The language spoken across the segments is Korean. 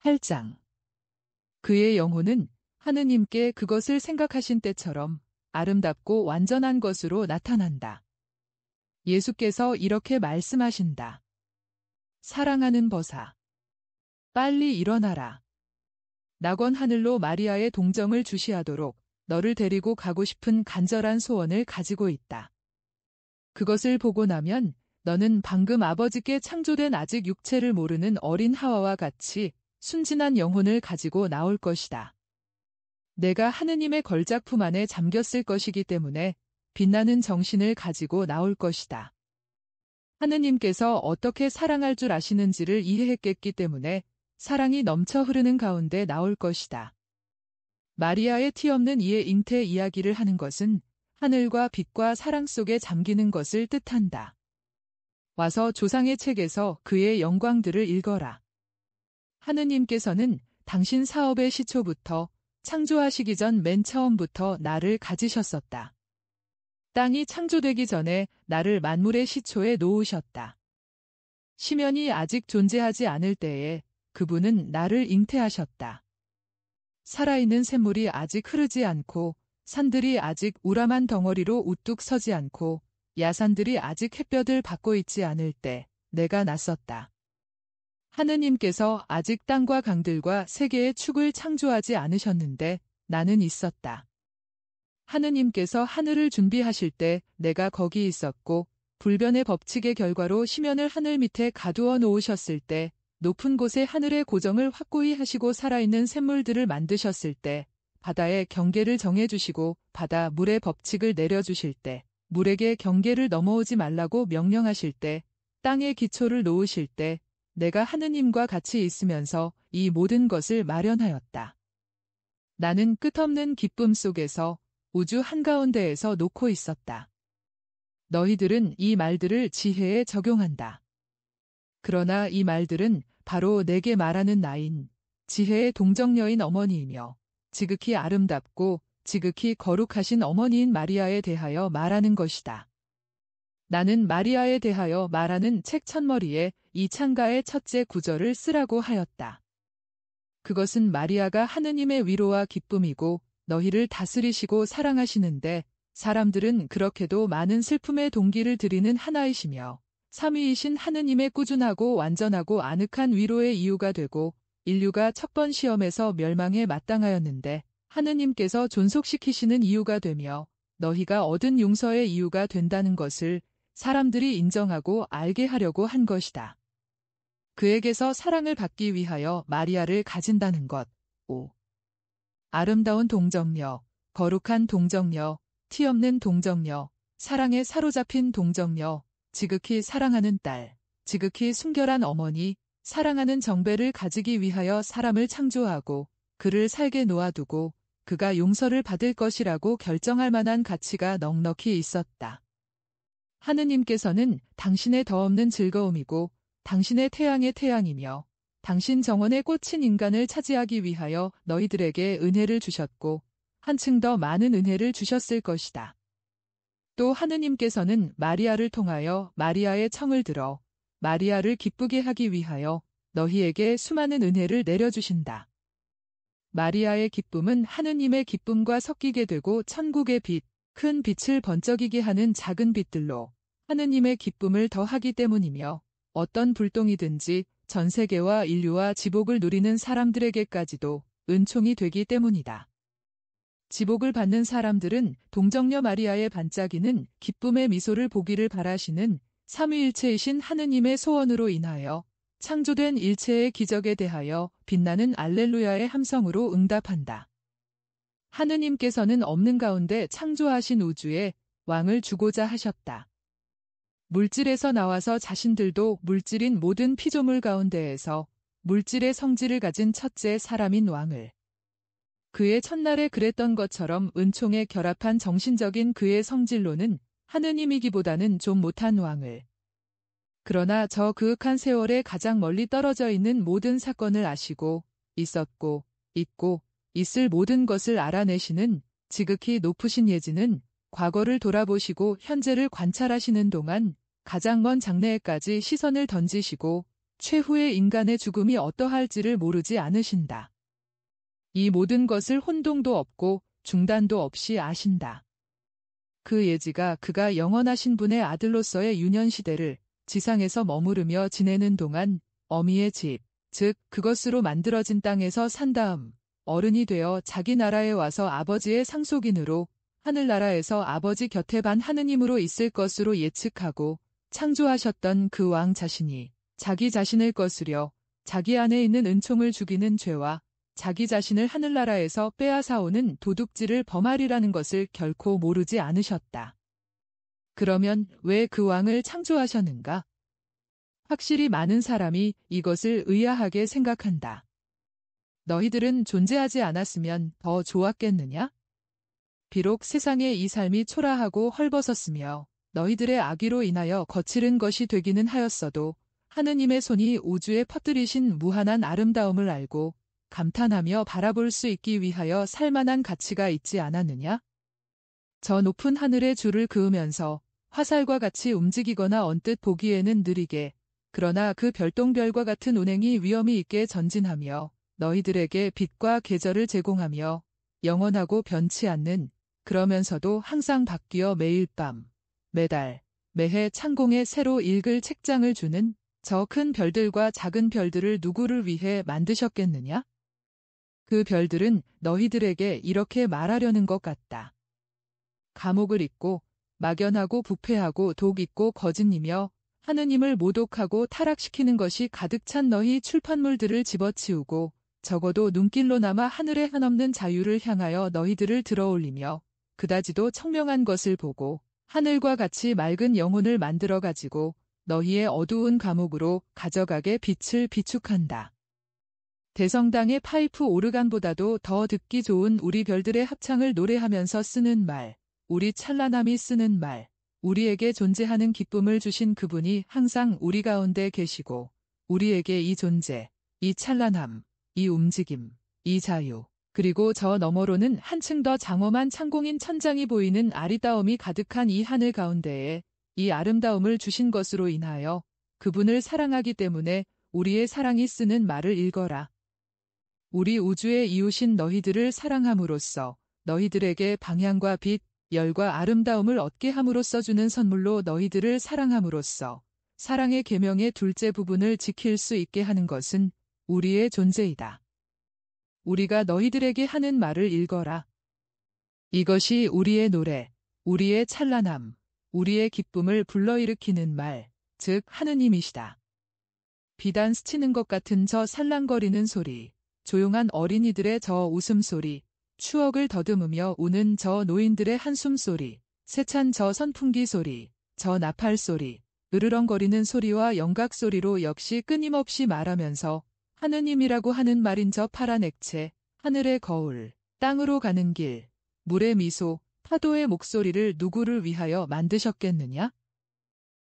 8장. 그의 영혼은 하느님께 그것을 생각하신 때처럼 아름답고 완전한 것으로 나타난다. 예수께서 이렇게 말씀하신다. 사랑하는 버사. 빨리 일어나라. 낙원 하늘로 마리아의 동정을 주시하도록 너를 데리고 가고 싶은 간절한 소원을 가지고 있다. 그것을 보고 나면 너는 방금 아버지께 창조된 아직 육체를 모르는 어린 하와와 같이 순진한 영혼을 가지고 나올 것이다. 내가 하느님의 걸작품 안에 잠겼을 것이기 때문에 빛나는 정신을 가지고 나올 것이다. 하느님께서 어떻게 사랑할 줄 아시는지를 이해했겠기 때문에 사랑이 넘쳐 흐르는 가운데 나올 것이다. 마리아의 티 없는 이의 잉태 이야기를 하는 것은 하늘과 빛과 사랑 속에 잠기는 것을 뜻한다. 와서 조상의 책에서 그의 영광들을 읽어라. 하느님께서는 당신 사업의 시초부터 창조하시기 전 맨 처음부터 나를 가지셨었다. 땅이 창조되기 전에 나를 만물의 시초에 놓으셨다. 시면이 아직 존재하지 않을 때에 그분은 나를 잉태하셨다. 살아있는 샘물이 아직 흐르지 않고 산들이 아직 우람한 덩어리로 우뚝 서지 않고 야산들이 아직 햇볕을 받고 있지 않을 때 내가 났었다. 하느님께서 아직 땅과 강들과 세계의 축을 창조하지 않으셨는데 나는 있었다. 하느님께서 하늘을 준비하실 때 내가 거기 있었고 불변의 법칙의 결과로 시면을 하늘 밑에 가두어 놓으셨을 때 높은 곳에 하늘의 고정을 확고히 하시고 살아있는 샘물들을 만드셨을 때 바다의 경계를 정해주시고 바다 물의 법칙을 내려주실 때 물에게 경계를 넘어오지 말라고 명령하실 때 땅의 기초를 놓으실 때 내가 하느님과 같이 있으면서 이 모든 것을 마련하였다. 나는 끝없는 기쁨 속에서 우주 한가운데에서 놓고 있었다. 너희들은 이 말들을 지혜에 적용한다. 그러나 이 말들은 바로 내게 말하는 나인 지혜의 동정녀인 어머니이며 지극히 아름답고 지극히 거룩하신 어머니인 마리아에 대하여 말하는 것이다. 나는 마리아에 대하여 말하는 책 첫머리에 이 창가의 첫째 구절을 쓰라고 하였다. 그것은 마리아가 하느님의 위로와 기쁨이고 너희를 다스리시고 사랑하시는데 사람들은 그렇게도 많은 슬픔의 동기를 드리는 하나이시며 삼위이신 하느님의 꾸준하고 완전하고 아늑한 위로의 이유가 되고 인류가 첫 번 시험에서 멸망에 마땅하였는데 하느님께서 존속시키시는 이유가 되며 너희가 얻은 용서의 이유가 된다는 것을 사람들이 인정하고 알게 하려고 한 것이다. 그에게서 사랑을 받기 위하여 마리아를 가진다는 것. 5. 아름다운 동정녀, 거룩한 동정녀, 티 없는 동정녀, 사랑에 사로잡힌 동정녀, 지극히 사랑하는 딸, 지극히 순결한 어머니, 사랑하는 정배를 가지기 위하여 사람을 창조하고 그를 살게 놓아두고 그가 용서를 받을 것이라고 결정할 만한 가치가 넉넉히 있었다. 하느님께서는 당신의 더없는 즐거움이고 당신의 태양의 태양이며 당신 정원에 꽂힌 인간을 차지하기 위하여 너희들에게 은혜를 주셨고 한층 더 많은 은혜를 주셨을 것이다. 또 하느님께서는 마리아를 통하여 마리아의 청을 들어 마리아를 기쁘게 하기 위하여 너희에게 수많은 은혜를 내려주신다. 마리아의 기쁨은 하느님의 기쁨과 섞이게 되고 천국의 빛, 큰 빛을 번쩍이게 하는 작은 빛들로 하느님의 기쁨을 더하기 때문이며 어떤 불똥이든지 전 세계와 인류와 지복을 누리는 사람들에게까지도 은총이 되기 때문이다. 지복을 받는 사람들은 동정녀 마리아의 반짝이는 기쁨의 미소를 보기를 바라시는 삼위일체이신 하느님의 소원으로 인하여 창조된 일체의 기적에 대하여 빛나는 알렐루야의 함성으로 응답한다. 하느님께서는 없는 가운데 창조하신 우주에 왕을 주고자 하셨다. 물질에서 나와서 자신들도 물질인 모든 피조물 가운데에서 물질의 성질을 가진 첫째 사람인 왕을 그의 첫날에 그랬던 것처럼 은총에 결합한 정신적인 그의 성질로는 하느님이기보다는 좀 못한 왕을 그러나 저 그윽한 세월에 가장 멀리 떨어져 있는 모든 사건을 아시고 있었고 있고 있을 모든 것을 알아내시는 지극히 높으신 예지는 과거를 돌아보시고 현재를 관찰하시는 동안 가장 먼 장래에까지 시선을 던지시고 최후의 인간의 죽음이 어떠할지를 모르지 않으신다. 이 모든 것을 혼동도 없고 중단도 없이 아신다. 그 예지가 그가 영원하신 분의 아들로서의 유년시대를 지상에서 머무르며 지내는 동안 어미의 집, 즉 그것으로 만들어진 땅에서 산 다음 어른이 되어 자기 나라에 와서 아버지의 상속인으로 하늘나라에서 아버지 곁에 반 하느님으로 있을 것으로 예측하고 창조하셨던 그 왕 자신이 자기 자신을 거스려 자기 안에 있는 은총을 죽이는 죄와 자기 자신을 하늘나라에서 빼앗아오는 도둑질을 범하리라는 것을 결코 모르지 않으셨다. 그러면 왜 그 왕을 창조하셨는가? 확실히 많은 사람이 이것을 의아하게 생각한다. 너희들은 존재하지 않았으면 더 좋았겠느냐? 비록 세상에 이 삶이 초라하고 헐벗었으며 너희들의 악의로 인하여 거칠은 것이 되기는 하였어도 하느님의 손이 우주에 퍼뜨리신 무한한 아름다움을 알고 감탄하며 바라볼 수 있기 위하여 살만한 가치가 있지 않았느냐? 저 높은 하늘의 줄을 그으면서 화살과 같이 움직이거나 언뜻 보기에는 느리게, 그러나 그 별똥별과 같은 운행이 위엄이 있게 전진하며 너희들에게 빛과 계절을 제공하며 영원하고 변치 않는, 그러면서도 항상 바뀌어 매일 밤, 매달, 매해 창공에 새로 읽을 책장을 주는 저 큰 별들과 작은 별들을 누구를 위해 만드셨겠느냐? 그 별들은 너희들에게 이렇게 말하려는 것 같다. 감옥을 잇고 막연하고 부패하고 독 있고 거짓이며 하느님을 모독하고 타락시키는 것이 가득 찬 너희 출판물들을 집어치우고 적어도 눈길로나마 하늘에 한없는 자유를 향하여 너희들을 들어올리며 그다지도 청명한 것을 보고 하늘과 같이 맑은 영혼을 만들어 가지고 너희의 어두운 감옥으로 가져가게 빛을 비축한다. 대성당의 파이프 오르간보다도 더 듣기 좋은 우리 별들의 합창을 노래하면서 쓰는 말, 우리 찬란함이 쓰는 말, 우리에게 존재하는 기쁨을 주신 그분이 항상 우리 가운데 계시고 우리에게 이 존재, 이 찬란함, 이 움직임, 이 자유, 그리고 저 너머로는 한층 더 장엄한 창공인 천장이 보이는 아리따움이 가득한 이 하늘 가운데에 이 아름다움을 주신 것으로 인하여 그분을 사랑하기 때문에 우리의 사랑이 쓰는 말을 읽어라. 우리 우주의 이웃인 너희들을 사랑함으로써 너희들에게 방향과 빛, 열과 아름다움을 얻게 함으로써 주는 선물로 너희들을 사랑함으로써 사랑의 계명의 둘째 부분을 지킬 수 있게 하는 것은 우리의 존재이다. 우리가 너희들에게 하는 말을 읽어라. 이것이 우리의 노래, 우리의 찬란함, 우리의 기쁨을 불러일으키는 말, 즉 하느님이시다. 비단 스치는 것 같은 저 살랑거리는 소리, 조용한 어린이들의 저 웃음소리, 추억을 더듬으며 우는 저 노인들의 한숨소리, 세찬 저 선풍기 소리, 저 나팔 소리, 으르렁거리는 소리와 영각소리로 역시 끊임없이 말하면서 하느님이라고 하는 말인 저 파란 액체, 하늘의 거울, 땅으로 가는 길, 물의 미소, 파도의 목소리를 누구를 위하여 만드셨겠느냐?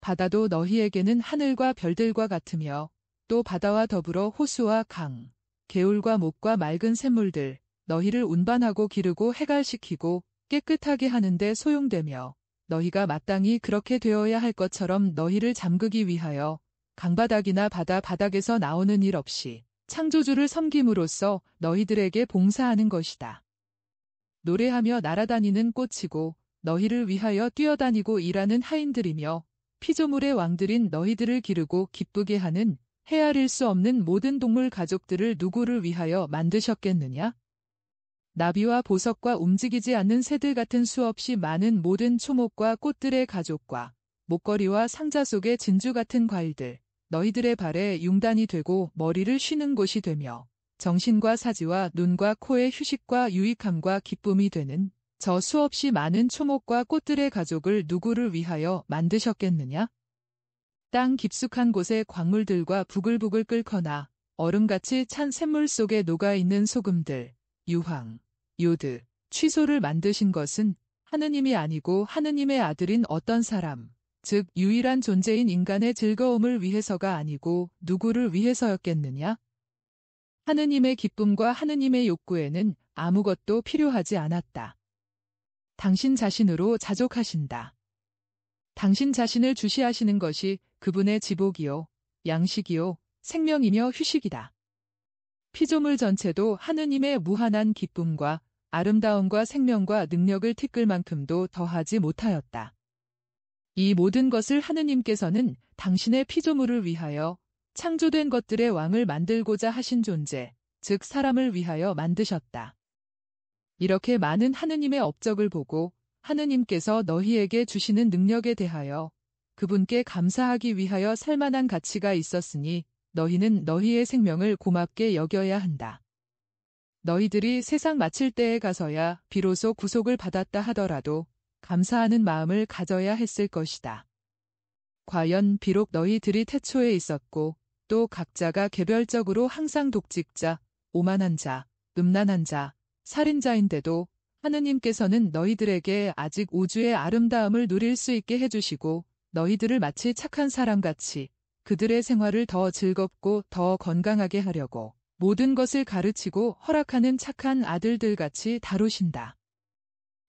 바다도 너희에게는 하늘과 별들과 같으며 또 바다와 더불어 호수와 강, 개울과 목과 맑은 샘물들, 너희를 운반하고 기르고 해갈시키고 깨끗하게 하는데 소용되며 너희가 마땅히 그렇게 되어야 할 것처럼 너희를 잠그기 위하여 강바닥이나 바다 바닥에서 나오는 일 없이 창조주를 섬김으로써 너희들에게 봉사하는 것이다. 노래하며 날아다니는 꽃이고 너희를 위하여 뛰어다니고 일하는 하인들이며 피조물의 왕들인 너희들을 기르고 기쁘게 하는 헤아릴 수 없는 모든 동물 가족들을 누구를 위하여 만드셨겠느냐? 나비와 보석과 움직이지 않는 새들 같은 수없이 많은 모든 초목과 꽃들의 가족과 목걸이와 상자 속의 진주 같은 과일들, 너희들의 발에 융단이 되고 머리를 쉬는 곳이 되며 정신과 사지와 눈과 코의 휴식과 유익함과 기쁨이 되는 저 수없이 많은 초목과 꽃들의 가족을 누구를 위하여 만드셨겠느냐? 땅 깊숙한 곳의 광물들과 부글부글 끓거나 얼음같이 찬 샘물 속에 녹아있는 소금들, 유황, 요드, 취소를 만드신 것은 하느님이 아니고 하느님의 아들인 어떤 사람, 즉 유일한 존재인 인간의 즐거움을 위해서가 아니고 누구를 위해서였겠느냐? 하느님의 기쁨과 하느님의 욕구에는 아무것도 필요하지 않았다. 당신 자신으로 자족하신다. 당신 자신을 주시하시는 것이 그분의 지복이요, 양식이요, 생명이며 휴식이다. 피조물 전체도 하느님의 무한한 기쁨과 아름다움과 생명과 능력을 티끌 만큼도 더하지 못하였다. 이 모든 것을 하느님께서는 당신의 피조물을 위하여 창조된 것들의 왕을 만들고자 하신 존재, 즉 사람을 위하여 만드셨다. 이렇게 많은 하느님의 업적을 보고 하느님께서 너희에게 주시는 능력에 대하여 그분께 감사하기 위하여 살만한 가치가 있었으니 너희는 너희의 생명을 고맙게 여겨야 한다. 너희들이 세상 마칠 때에 가서야 비로소 구속을 받았다 하더라도 감사하는 마음을 가져야 했을 것이다. 과연 비록 너희들이 태초에 있었고 또 각자가 개별적으로 항상 독직자, 오만한 자, 음란한 자, 살인자인데도 하느님께서는 너희들에게 아직 우주의 아름다움을 누릴 수 있게 해주시고 너희들을 마치 착한 사람같이 그들의 생활을 더 즐겁고 더 건강하게 하려고 모든 것을 가르치고 허락하는 착한 아들들같이 다루신다.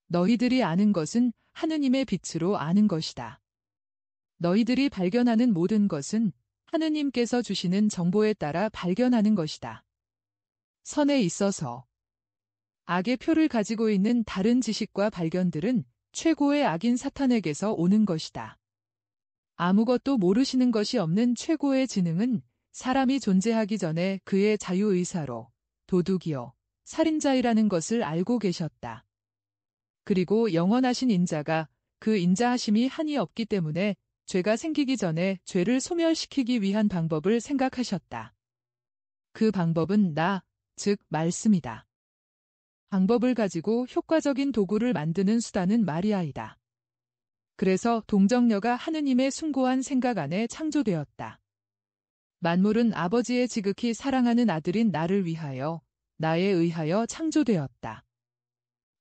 너희들이 아는 것은 하느님의 빛으로 아는 것이다. 너희들이 발견하는 모든 것은 하느님께서 주시는 정보에 따라 발견하는 것이다. 선에 있어서 악의 표를 가지고 있는 다른 지식과 발견들은 최고의 악인 사탄에게서 오는 것이다. 아무것도 모르시는 것이 없는 최고의 지능은 사람이 존재하기 전에 그의 자유의사로 도둑이요, 살인자이라는 것을 알고 계셨다. 그리고 영원하신 인자가 그 인자하심이 한이 없기 때문에 죄가 생기기 전에 죄를 소멸시키기 위한 방법을 생각하셨다. 그 방법은 즉 말씀이다. 방법을 가지고 효과적인 도구를 만드는 수단은 마리아이다. 그래서 동정녀가 하느님의 숭고한 생각 안에 창조되었다. 만물은 아버지의 지극히 사랑하는 아들인 나를 위하여, 나에 의하여 창조되었다.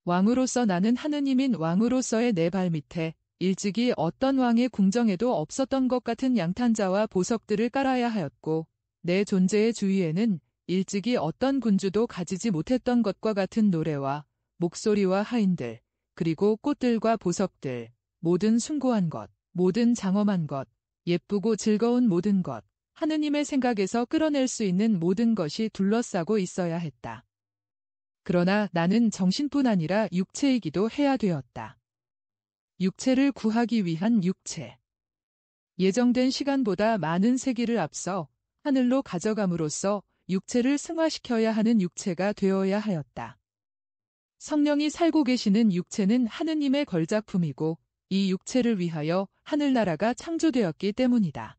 왕으로서 나는 하느님인 왕으로서의 내 발밑에 일찍이 어떤 왕의 궁정에도 없었던 것 같은 양탄자와 보석들을 깔아야 하였고 내 존재의 주위에는 일찍이 어떤 군주도 가지지 못했던 것과 같은 노래와 목소리와 하인들, 그리고 꽃들과 보석들, 모든 숭고한 것, 모든 장엄한 것, 예쁘고 즐거운 모든 것, 하느님의 생각에서 끌어낼 수 있는 모든 것이 둘러싸고 있어야 했다. 그러나 나는 정신뿐 아니라 육체이기도 해야 되었다. 육체를 구하기 위한 육체. 예정된 시간보다 많은 세기를 앞서 하늘로 가져감으로써 육체를 승화시켜야 하는 육체가 되어야 하였다. 성령이 살고 계시는 육체는 하느님의 걸작품이고 이 육체를 위하여 하늘나라가 창조되었기 때문이다.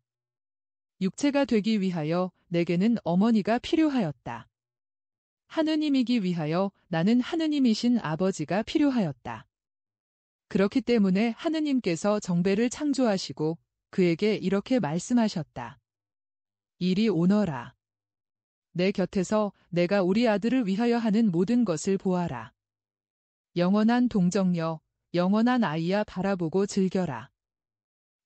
육체가 되기 위하여 내게는 어머니가 필요하였다. 하느님이기 위하여 나는 하느님이신 아버지가 필요하였다. 그렇기 때문에 하느님께서 정배를 창조하시고 그에게 이렇게 말씀하셨다. 이리 오너라. 내 곁에서 내가 우리 아들을 위하여 하는 모든 것을 보아라. 영원한 동정녀, 영원한 아이야 바라보고 즐겨라.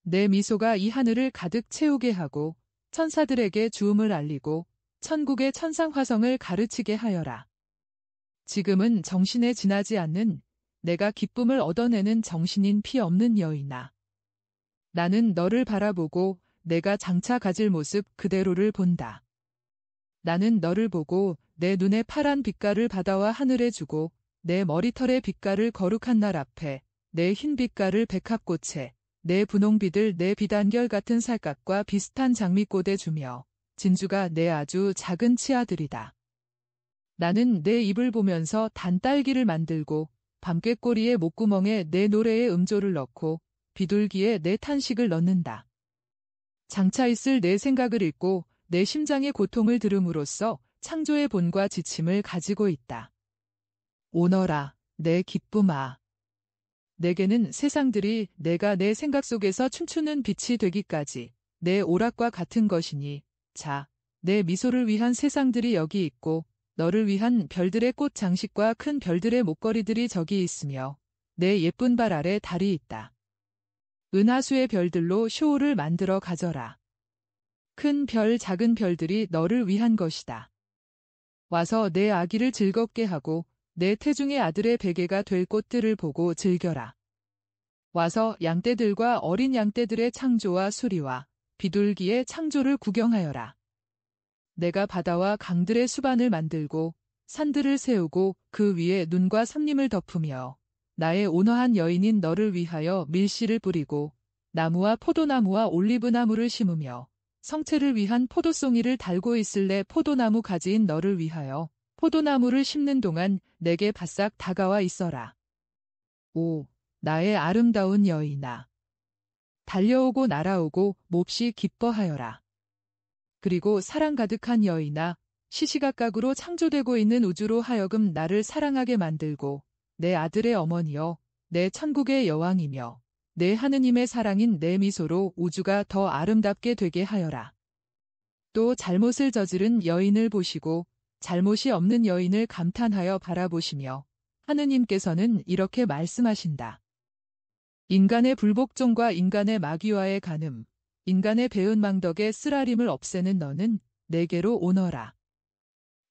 내 미소가 이 하늘을 가득 채우게 하고 천사들에게 주음을 알리고 천국의 천상화성을 가르치게 하여라. 지금은 정신에 지나지 않는 내가 기쁨을 얻어내는 정신인 피 없는 여인아. 나는 너를 바라보고 내가 장차 가질 모습 그대로를 본다. 나는 너를 보고 내 눈에 파란 빛깔을 바다와 하늘에 주고 내 머리털의 빛깔을 거룩한 날 앞에 내 흰 빛깔을 백합꽃에 내 분홍빛을 내 비단결 같은 살갗과 비슷한 장미꽃에 주며 진주가 내 아주 작은 치아들이다. 나는 내 입을 보면서 단딸기를 만들고 밤꾀꼬리의 목구멍에 내 노래의 음조를 넣고 비둘기에 내 탄식을 넣는다. 장차 있을 내 생각을 읽고 내 심장의 고통을 들음으로써 창조의 본과 지침을 가지고 있다. 오너라, 내 기쁨아. 내게는 세상들이 내가 내 생각 속에서 춤추는 빛이 되기까지 내 오락과 같은 것이니 자, 내 미소를 위한 세상들이 여기 있고 너를 위한 별들의 꽃 장식과 큰 별들의 목걸이들이 저기 있으며 내 예쁜 발 아래 달이 있다. 은하수의 별들로 쇼를 만들어 가져라. 큰 별, 작은 별들이 너를 위한 것이다. 와서 내 아기를 즐겁게 하고 내 태중의 아들의 베개가 될 꽃들을 보고 즐겨라. 와서 양떼들과 어린 양떼들의 창조와 수리와 비둘기의 창조를 구경하여라. 내가 바다와 강들의 수반을 만들고 산들을 세우고 그 위에 눈과 삼림을 덮으며 나의 온화한 여인인 너를 위하여 밀씨를 뿌리고 나무와 포도나무와 올리브나무를 심으며 성체를 위한 포도송이를 달고 있을래. 포도나무 가지인 너를 위하여 포도나무를 심는 동안 내게 바싹 다가와 있어라. 오, 나의 아름다운 여인아. 달려오고 날아오고 몹시 기뻐하여라. 그리고 사랑 가득한 여인아, 시시각각으로 창조되고 있는 우주로 하여금 나를 사랑하게 만들고 내 아들의 어머니여, 내 천국의 여왕이며 내 하느님의 사랑인 내 미소로 우주가 더 아름답게 되게 하여라. 또 잘못을 저지른 여인을 보시고 잘못이 없는 여인을 감탄하여 바라보시며 하느님께서는 이렇게 말씀하신다. 인간의 불복종과 인간의 마귀와의 간음, 인간의 배은망덕의 쓰라림을 없애는 너는 내게로 오너라.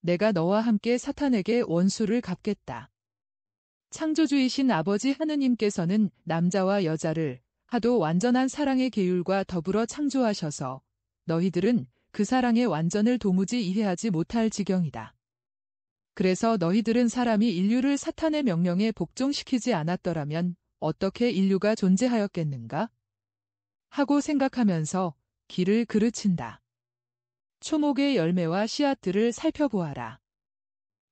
내가 너와 함께 사탄에게 원수를 갚겠다. 창조주이신 아버지 하느님께서는 남자와 여자를 하도 완전한 사랑의 계율과 더불어 창조하셔서 너희들은 그 사랑의 완전을 도무지 이해하지 못할 지경이다. 그래서 너희들은 사람이 인류를 사탄의 명령에 복종시키지 않았더라면 어떻게 인류가 존재하였겠는가? 하고 생각하면서 길을 그르친다. 초목의 열매와 씨앗들을 살펴보아라.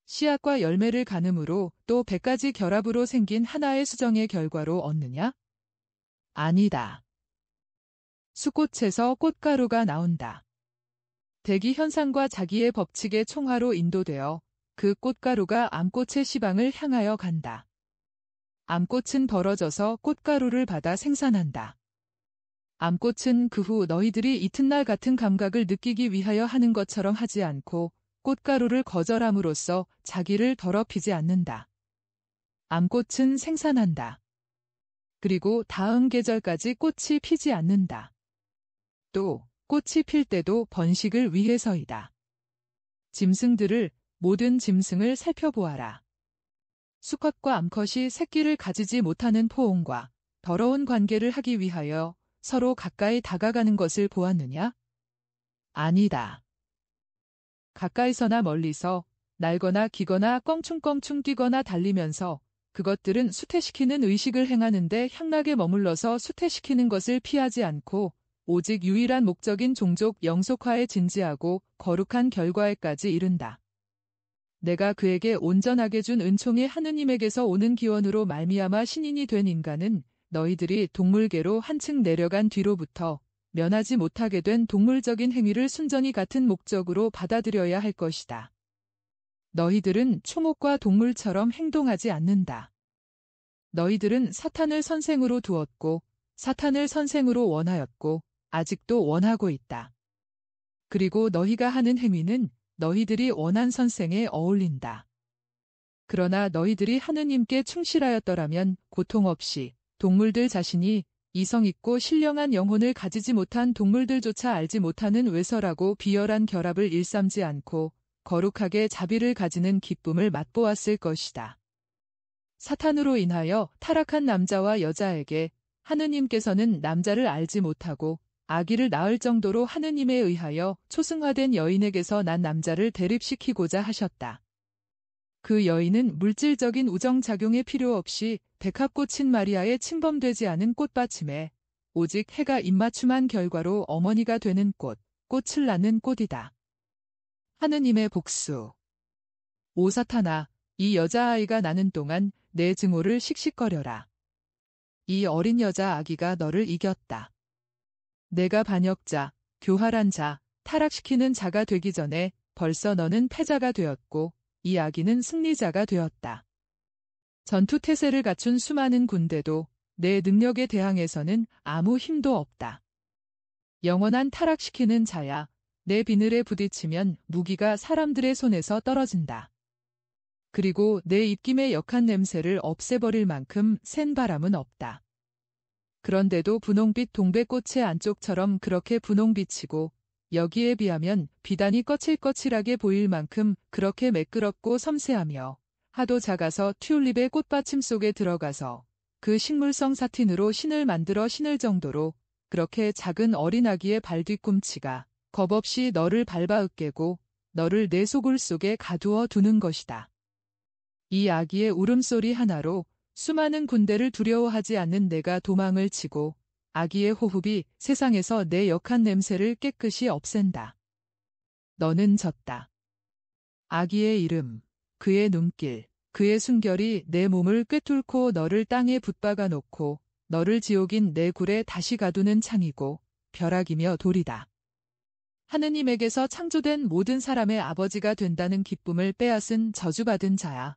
씨앗과 열매를 가늠으로 또 100가지 결합으로 생긴 하나의 수정의 결과로 얻느냐? 아니다. 수꽃에서 꽃가루가 나온다. 대기 현상과 자기의 법칙의 총화로 인도되어 그 꽃가루가 암꽃의 시방을 향하여 간다. 암꽃은 벌어져서 꽃가루를 받아 생산한다. 암꽃은 그 후 너희들이 이튿날 같은 감각을 느끼기 위하여 하는 것처럼 하지 않고 꽃가루를 거절함으로써 자기를 더럽히지 않는다. 암꽃은 생산한다. 그리고 다음 계절까지 꽃이 피지 않는다. 또 꽃이 필 때도 번식을 위해서이다. 짐승들을 모든 짐승을 살펴보아라. 수컷과 암컷이 새끼를 가지지 못하는 포옹과 더러운 관계를 하기 위하여 서로 가까이 다가가는 것을 보았느냐? 아니다. 가까이서나 멀리서 날거나 기거나 껑충껑충 뛰거나 달리면서 그것들은 수태시키는 의식을 행하는데 향락에 머물러서 수태시키는 것을 피하지 않고 오직 유일한 목적인 종족 영속화에 진지하고 거룩한 결과에까지 이른다. 내가 그에게 온전하게 준 은총이 하느님에게서 오는 기원으로 말미암아 신인이 된 인간은 너희들이 동물계로 한층 내려간 뒤로부터 면하지 못하게 된 동물적인 행위를 순전히 같은 목적으로 받아들여야 할 것이다. 너희들은 초목과 동물처럼 행동하지 않는다. 너희들은 사탄을 선생으로 두었고 사탄을 선생으로 원하였고 아직도 원하고 있다. 그리고 너희가 하는 행위는 너희들이 원한 선생에 어울린다. 그러나 너희들이 하느님께 충실하였더라면 고통 없이 동물들 자신이 이성 있고 신령한 영혼을 가지지 못한 동물들조차 알지 못하는 외설하고 비열한 결합을 일삼지 않고 거룩하게 자비를 가지는 기쁨을 맛보았을 것이다. 사탄으로 인하여 타락한 남자와 여자에게 하느님께서는 남자를 알지 못하고 아기를 낳을 정도로 하느님에 의하여 초승화된 여인에게서 난 남자를 대립시키고자 하셨다. 그 여인은 물질적인 우정작용에 필요 없이 백합꽃인 마리아에 침범되지 않은 꽃받침에 오직 해가 입맞춤한 결과로 어머니가 되는 꽃, 꽃을 낳는 꽃이다. 하느님의 복수. 오 사탄아, 이 여자아이가 나는 동안 내 증오를 씩씩거려라. 이 어린 여자 아기가 너를 이겼다. 내가 반역자, 교활한 자, 타락시키는 자가 되기 전에 벌써 너는 패자가 되었고 이 아기는 승리자가 되었다. 전투태세를 갖춘 수많은 군대도 내 능력에 대항해서는 아무 힘도 없다. 영원한 타락시키는 자야, 내 비늘에 부딪히면 무기가 사람들의 손에서 떨어진다. 그리고 내 입김의 역한 냄새를 없애버릴 만큼 센 바람은 없다. 그런데도 분홍빛 동백꽃의 안쪽처럼 그렇게 분홍빛이고 여기에 비하면 비단이 거칠거칠하게 보일 만큼 그렇게 매끄럽고 섬세하며 하도 작아서 튤립의 꽃받침 속에 들어가서 그 식물성 사틴으로 신을 만들어 신을 정도로 그렇게 작은 어린 아기의 발 뒤꿈치가 겁없이 너를 밟아 으깨고 너를 내 소굴 속에 가두어 두는 것이다. 이 아기의 울음소리 하나로 수많은 군대를 두려워하지 않는 내가 도망을 치고 아기의 호흡이 세상에서 내 역한 냄새를 깨끗이 없앤다. 너는 졌다. 아기의 이름, 그의 눈길, 그의 순결이 내 몸을 꿰뚫고 너를 땅에 붙박아 놓고 너를 지옥인 내 굴에 다시 가두는 창이고 벼락이며 돌이다. 하느님에게서 창조된 모든 사람의 아버지가 된다는 기쁨을 빼앗은 저주받은 자야.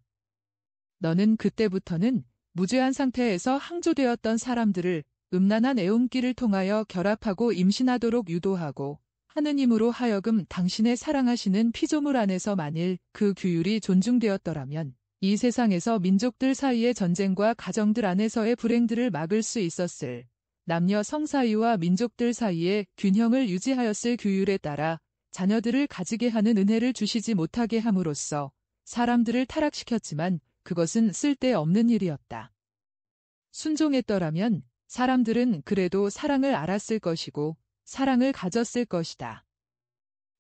너는 그때부터는 무죄한 상태에서 항조되었던 사람들을 음란한 애움길을 통하여 결합하고 임신하도록 유도하고 하느님으로 하여금 당신의 사랑하시는 피조물 안에서 만일 그 규율이 존중되었더라면 이 세상에서 민족들 사이의 전쟁과 가정들 안에서의 불행들을 막을 수 있었을 남녀 성 사이와 민족들 사이의 균형을 유지하였을 규율에 따라 자녀들을 가지게 하는 은혜를 주시지 못하게 함으로써 사람들을 타락시켰지만 그것은 쓸데없는 일이었다. 순종했더라면 사람들은 그래도 사랑을 알았을 것이고 사랑을 가졌을 것이다.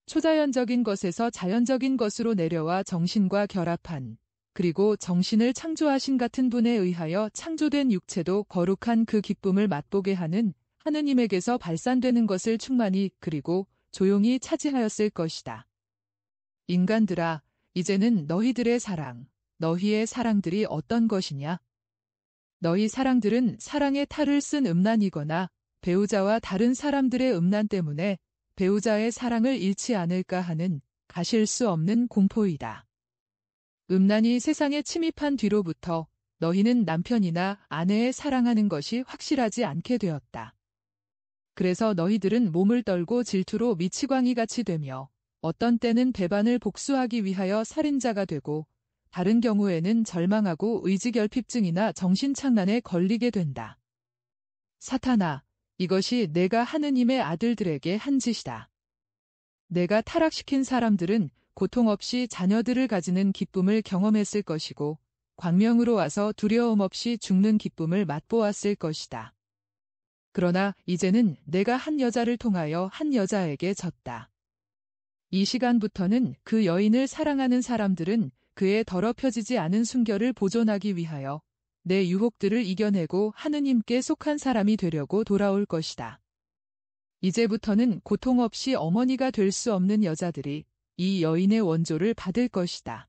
초자연적인 것에서 자연적인 것으로 내려와 정신과 결합한 그리고 정신을 창조하신 같은 분에 의하여 창조된 육체도 거룩한 그 기쁨을 맛보게 하는 하느님에게서 발산되는 것을 충만히 그리고 조용히 차지하였을 것이다. 인간들아, 이제는 너희들의 사랑, 너희의 사랑들이 어떤 것이냐? 너희 사랑들은 사랑의 탈을 쓴 음란이거나 배우자와 다른 사람들의 음란 때문에 배우자의 사랑을 잃지 않을까 하는 가실 수 없는 공포이다. 음란이 세상에 침입한 뒤로부터 너희는 남편이나 아내의 사랑하는 것이 확실하지 않게 되었다. 그래서 너희들은 몸을 떨고 질투로 미치광이같이 되며 어떤 때는 배반을 복수하기 위하여 살인자가 되고 다른 경우에는 절망하고 의지결핍증이나 정신착란에 걸리게 된다. 사탄아, 이것이 내가 하느님의 아들들에게 한 짓이다. 내가 타락시킨 사람들은 고통 없이 자녀들을 가지는 기쁨을 경험했을 것이고 광명으로 와서 두려움 없이 죽는 기쁨을 맛보았을 것이다. 그러나 이제는 내가 한 여자를 통하여 한 여자에게 졌다. 이 시간부터는 그 여인을 사랑하는 사람들은 그의 더럽혀지지 않은 순결을 보존하기 위하여 내 유혹들을 이겨내고 하느님께 속한 사람이 되려고 돌아올 것이다. 이제부터는 고통 없이 어머니가 될 수 없는 여자들이 이 여인의 원조를 받을 것이다.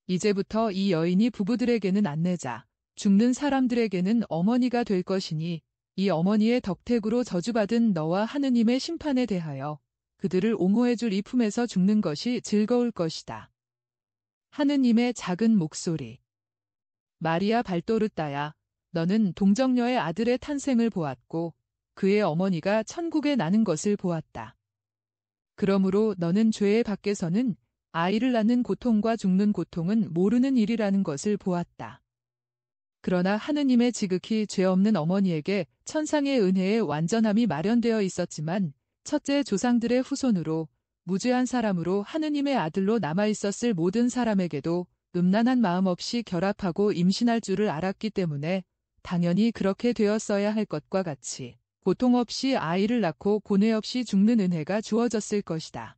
이제부터 이 여인이 부부들에게는 안내자, 죽는 사람들에게는 어머니가 될 것이니 이 어머니의 덕택으로 저주받은 너와 하느님의 심판에 대하여 그들을 옹호해줄 이 품에서 죽는 것이 즐거울 것이다. 하느님의 작은 목소리. 마리아 발도르따야, 너는 동정녀의 아들의 탄생을 보았고 그의 어머니가 천국에 나는 것을 보았다. 그러므로 너는 죄의 밖에서는 아이를 낳는 고통과 죽는 고통은 모르는 일이라는 것을 보았다. 그러나 하느님의 지극히 죄 없는 어머니에게 천상의 은혜의 완전함이 마련되어 있었지만 첫째 조상들의 후손으로 무죄한 사람으로 하느님의 아들로 남아있었을 모든 사람에게도 음란한 마음 없이 결합하고 임신할 줄을 알았기 때문에 당연히 그렇게 되었어야 할 것과 같이 고통 없이 아이를 낳고 고뇌 없이 죽는 은혜가 주어졌을 것이다.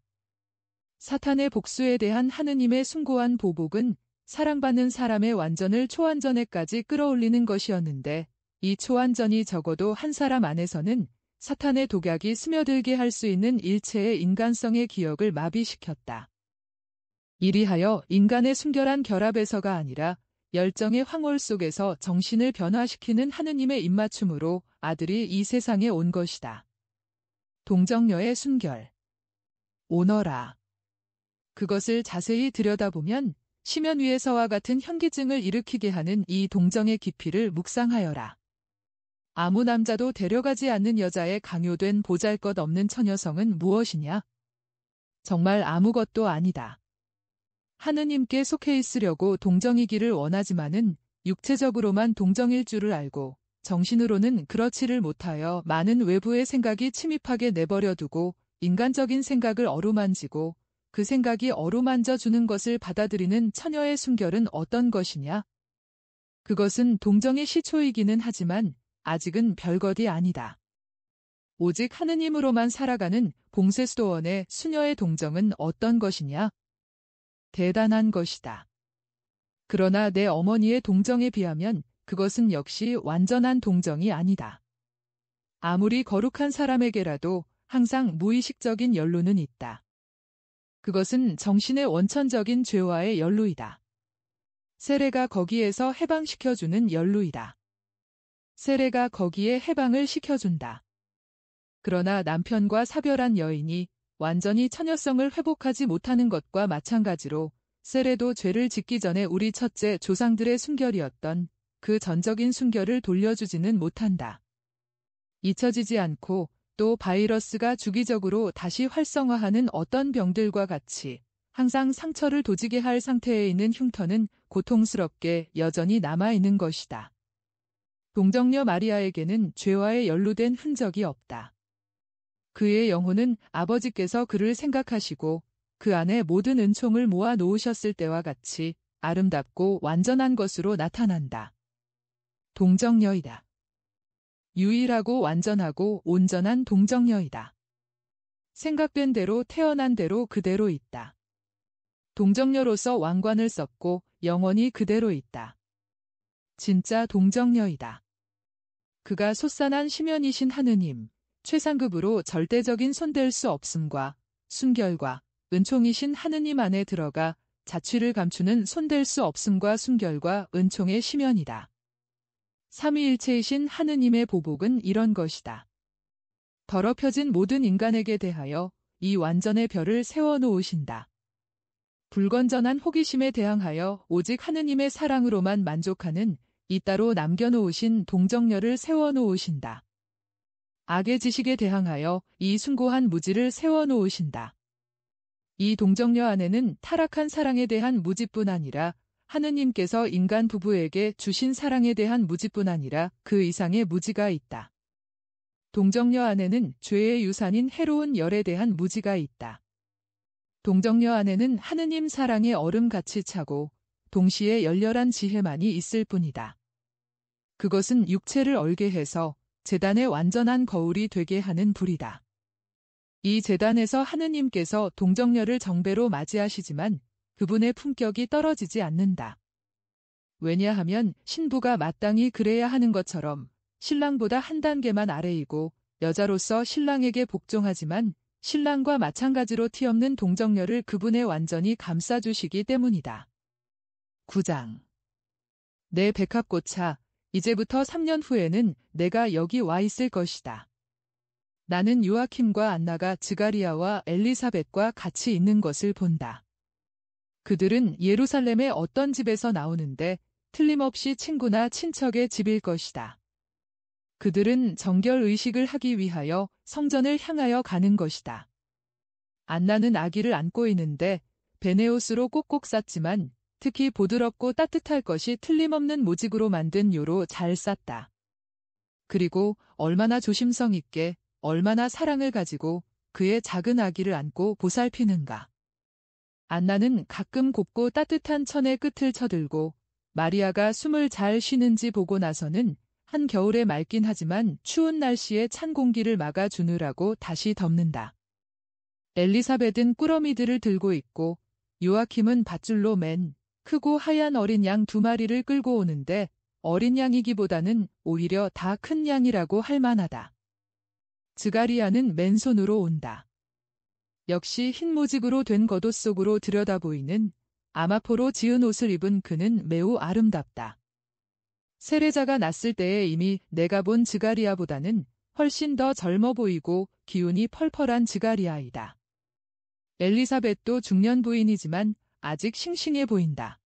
사탄의 복수에 대한 하느님의 숭고한 보복은 사랑받는 사람의 완전을 초완전에까지 끌어올리는 것이었는데 이 초완전이 적어도 한 사람 안에서는 사탄의 독약이 스며들게 할 수 있는 일체의 인간성의 기억을 마비시켰다. 이리하여 인간의 순결한 결합에서가 아니라 열정의 황홀 속에서 정신을 변화시키는 하느님의 입맞춤으로 아들이 이 세상에 온 것이다. 동정녀의 순결. 오너라. 그것을 자세히 들여다보면 심연 위에서와 같은 현기증을 일으키게 하는 이 동정의 깊이를 묵상하여라. 아무 남자도 데려가지 않는 여자의 강요된 보잘것없는 처녀성은 무엇이냐? 정말 아무것도 아니다. 하느님께 속해 있으려고 동정이기를 원하지만은 육체적으로만 동정일 줄을 알고 정신으로는 그렇지를 못하여 많은 외부의 생각이 침입하게 내버려 두고 인간적인 생각을 어루만지고 그 생각이 어루만져 주는 것을 받아들이는 처녀의 순결은 어떤 것이냐? 그것은 동정의 시초이기는 하지만 아직은 별것이 아니다. 오직 하느님으로만 살아가는 봉쇄수도원의 수녀의 동정은 어떤 것이냐? 대단한 것이다. 그러나 내 어머니의 동정에 비하면 그것은 역시 완전한 동정이 아니다. 아무리 거룩한 사람에게라도 항상 무의식적인 연루는 있다. 그것은 정신의 원천적인 죄와의 연루이다. 세례가 거기에서 해방시켜주는 연루이다. 세례가 거기에 해방을 시켜준다. 그러나 남편과 사별한 여인이 완전히 처녀성을 회복하지 못하는 것과 마찬가지로 세례도 죄를 짓기 전에 우리 첫째 조상들의 순결이었던 그 전적인 순결을 돌려주지는 못한다. 잊혀지지 않고 또 바이러스가 주기적으로 다시 활성화하는 어떤 병들과 같이 항상 상처를 도지게 할 상태에 있는 흉터는 고통스럽게 여전히 남아있는 것이다. 동정녀 마리아에게는 죄와의 연루된 흔적이 없다. 그의 영혼은 아버지께서 그를 생각하시고 그 안에 모든 은총을 모아 놓으셨을 때와 같이 아름답고 완전한 것으로 나타난다. 동정녀이다. 유일하고 완전하고 온전한 동정녀이다. 생각된 대로 태어난 대로 그대로 있다. 동정녀로서 왕관을 썼고 영원히 그대로 있다. 진짜 동정녀이다. 그가 솟아난 심연이신 하느님, 최상급으로 절대적인 손댈 수 없음과 순결과 은총이신 하느님 안에 들어가 자취를 감추는 손댈 수 없음과 순결과 은총의 심연이다. 삼위일체이신 하느님의 보복은 이런 것이다. 더럽혀진 모든 인간에게 대하여 이 완전의 별을 세워놓으신다. 불건전한 호기심에 대항하여 오직 하느님의 사랑으로만 만족하는 이따로 남겨놓으신 동정녀를 세워놓으신다. 악의 지식에 대항하여 이 숭고한 무지를 세워놓으신다. 이 동정녀 안에는 타락한 사랑에 대한 무지뿐 아니라 하느님께서 인간 부부에게 주신 사랑에 대한 무지뿐 아니라 그 이상의 무지가 있다. 동정녀 안에는 죄의 유산인 해로운 열에 대한 무지가 있다. 동정녀 안에는 하느님 사랑의 얼음같이 차고 동시에 열렬한 지혜만이 있을 뿐이다. 그것은 육체를 얼게 해서 제단의 완전한 거울이 되게 하는 불이다. 이 제단에서 하느님께서 동정녀를 정배로 맞이하시지만 그분의 품격이 떨어지지 않는다. 왜냐하면 신부가 마땅히 그래야 하는 것처럼 신랑보다 한 단계만 아래이고 여자로서 신랑에게 복종하지만 신랑과 마찬가지로 티없는 동정녀를 그분에 완전히 감싸주시기 때문이다. 9장. 내 백합꽃아, 이제부터 3년 후에는 내가 여기 와 있을 것이다. 나는 요아킴과 안나가 즈가리아와 엘리사벳과 같이 있는 것을 본다. 그들은 예루살렘의 어떤 집에서 나오는데 틀림없이 친구나 친척의 집일 것이다. 그들은 정결 의식을 하기 위하여 성전을 향하여 가는 것이다. 안나는 아기를 안고 있는데 베네옷으로 꼭꼭 쌌지만 특히 보드럽고 따뜻할 것이 틀림없는 모직으로 만든 요로 잘 쌌다. 그리고 얼마나 조심성 있게 얼마나 사랑을 가지고 그의 작은 아기를 안고 보살피는가. 안나는 가끔 곱고 따뜻한 천의 끝을 쳐들고 마리아가 숨을 잘 쉬는지 보고 나서는 한겨울에 맑긴 하지만 추운 날씨에 찬 공기를 막아주느라고 다시 덮는다. 엘리사벳은 꾸러미들을 들고 있고 요아킴은 밧줄로 맨 크고 하얀 어린 양 2마리를 끌고 오는데 어린 양이기보다는 오히려 다 큰 양이라고 할 만하다. 즈가리아는 맨손으로 온다. 역시 흰 모직으로 된 겉옷 속으로 들여다보이는 아마포로 지은 옷을 입은 그는 매우 아름답다. 세례자가 났을 때에 이미 내가 본 즈가리아보다는 훨씬 더 젊어 보이고 기운이 펄펄한 즈가리아이다. 엘리사벳도 중년 부인이지만 아직 싱싱해 보인다.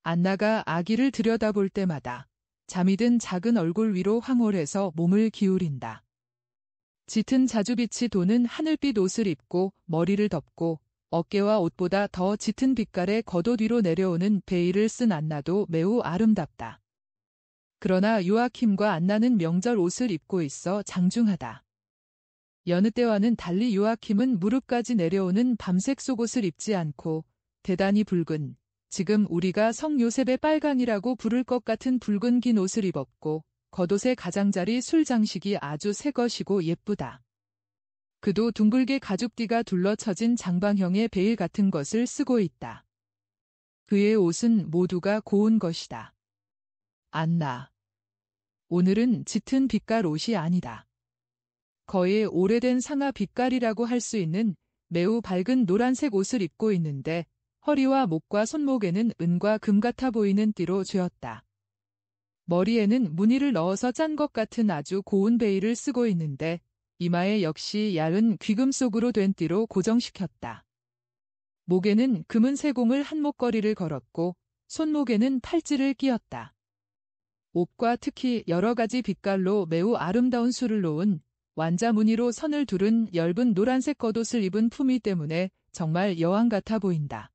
안나가 아기를 들여다볼 때마다 잠이 든 작은 얼굴 위로 황홀해서 몸을 기울인다. 짙은 자주빛이 도는 하늘빛 옷을 입고 머리를 덮고 어깨와 옷보다 더 짙은 빛깔의 겉옷 위로 내려오는 베일을 쓴 안나도 매우 아름답다. 그러나 요아킴과 안나는 명절 옷을 입고 있어 장중하다. 여느 때와는 달리 요아킴은 무릎까지 내려오는 밤색 속옷을 입지 않고 대단히 붉은, 지금 우리가 성 요셉의 빨강이라고 부를 것 같은 붉은 긴 옷을 입었고 겉옷의 가장자리 술 장식이 아주 새 것이고 예쁘다. 그도 둥글게 가죽띠가 둘러쳐진 장방형의 베일 같은 것을 쓰고 있다. 그의 옷은 모두가 고운 것이다. 안나. 오늘은 짙은 빛깔 옷이 아니다. 거의 오래된 상아 빛깔이라고 할 수 있는 매우 밝은 노란색 옷을 입고 있는데 허리와 목과 손목에는 은과 금 같아 보이는 띠로 죄었다. 머리에는 무늬를 넣어서 짠 것 같은 아주 고운 베일을 쓰고 있는데 이마에 역시 얇은 귀금속으로 된 띠로 고정시켰다. 목에는 금은 세공을 한 목걸이를 걸었고 손목에는 팔찌를 끼었다. 옷과 특히 여러 가지 빛깔로 매우 아름다운 술을 놓은 완자 무늬로 선을 두른 엷은 노란색 겉옷을 입은 품위 때문에 정말 여왕 같아 보인다.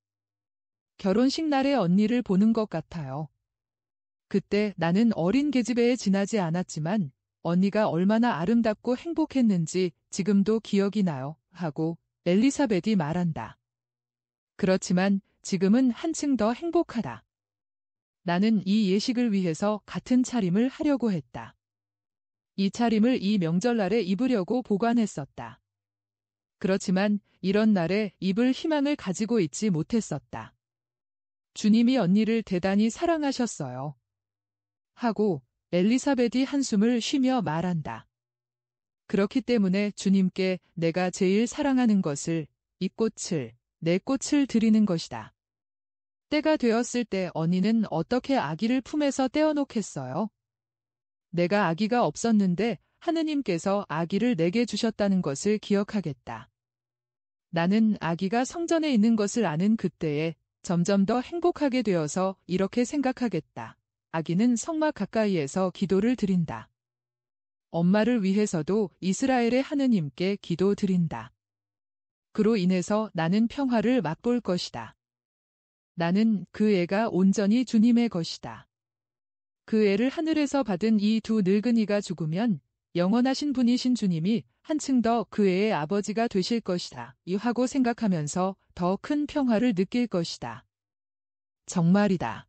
결혼식 날의 언니를 보는 것 같아요. 그때 나는 어린 계집애에 지나지 않았지만 언니가 얼마나 아름답고 행복했는지 지금도 기억이 나요. 하고 엘리사벳이 말한다. 그렇지만 지금은 한층 더 행복하다. 나는 이 예식을 위해서 같은 차림을 하려고 했다. 이 차림을 이 명절날에 입으려고 보관했었다. 그렇지만 이런 날에 입을 희망을 가지고 있지 못했었다. 주님이 언니를 대단히 사랑하셨어요. 하고 엘리사벳이 한숨을 쉬며 말한다. 그렇기 때문에 주님께 내가 제일 사랑하는 것을 이 꽃을, 내 꽃을 드리는 것이다. 때가 되었을 때 언니는 어떻게 아기를 품에서 떼어놓겠어요? 내가 아기가 없었는데 하느님께서 아기를 내게 주셨다는 것을 기억하겠다. 나는 아기가 성전에 있는 것을 아는 그때에 점점 더 행복하게 되어서 이렇게 생각하겠다. 아기는 성막 가까이에서 기도를 드린다. 엄마를 위해서도 이스라엘의 하느님께 기도 드린다. 그로 인해서 나는 평화를 맛볼 것이다. 나는 그 애가 온전히 주님의 것이다. 그 애를 하늘에서 받은 이 두 늙은이가 죽으면 영원하신 분이신 주님이 한층 더 그 애의 아버지가 되실 것이다. 하고 생각하면서 더 큰 평화를 느낄 것이다. 정말이다.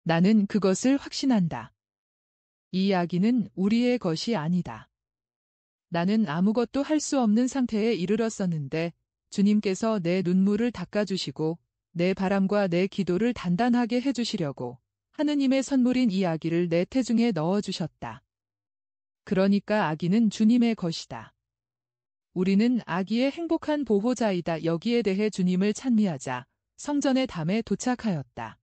나는 그것을 확신한다. 이 아기는 우리의 것이 아니다. 나는 아무것도 할 수 없는 상태에 이르렀었는데 주님께서 내 눈물을 닦아주시고 내 바람과 내 기도를 단단하게 해주시려고 하느님의 선물인 이 아기를 내 태중에 넣어주셨다. 그러니까 아기는 주님의 것이다. 우리는 아기의 행복한 보호자이다. 여기에 대해 주님을 찬미하자 성전의 담에 도착하였다.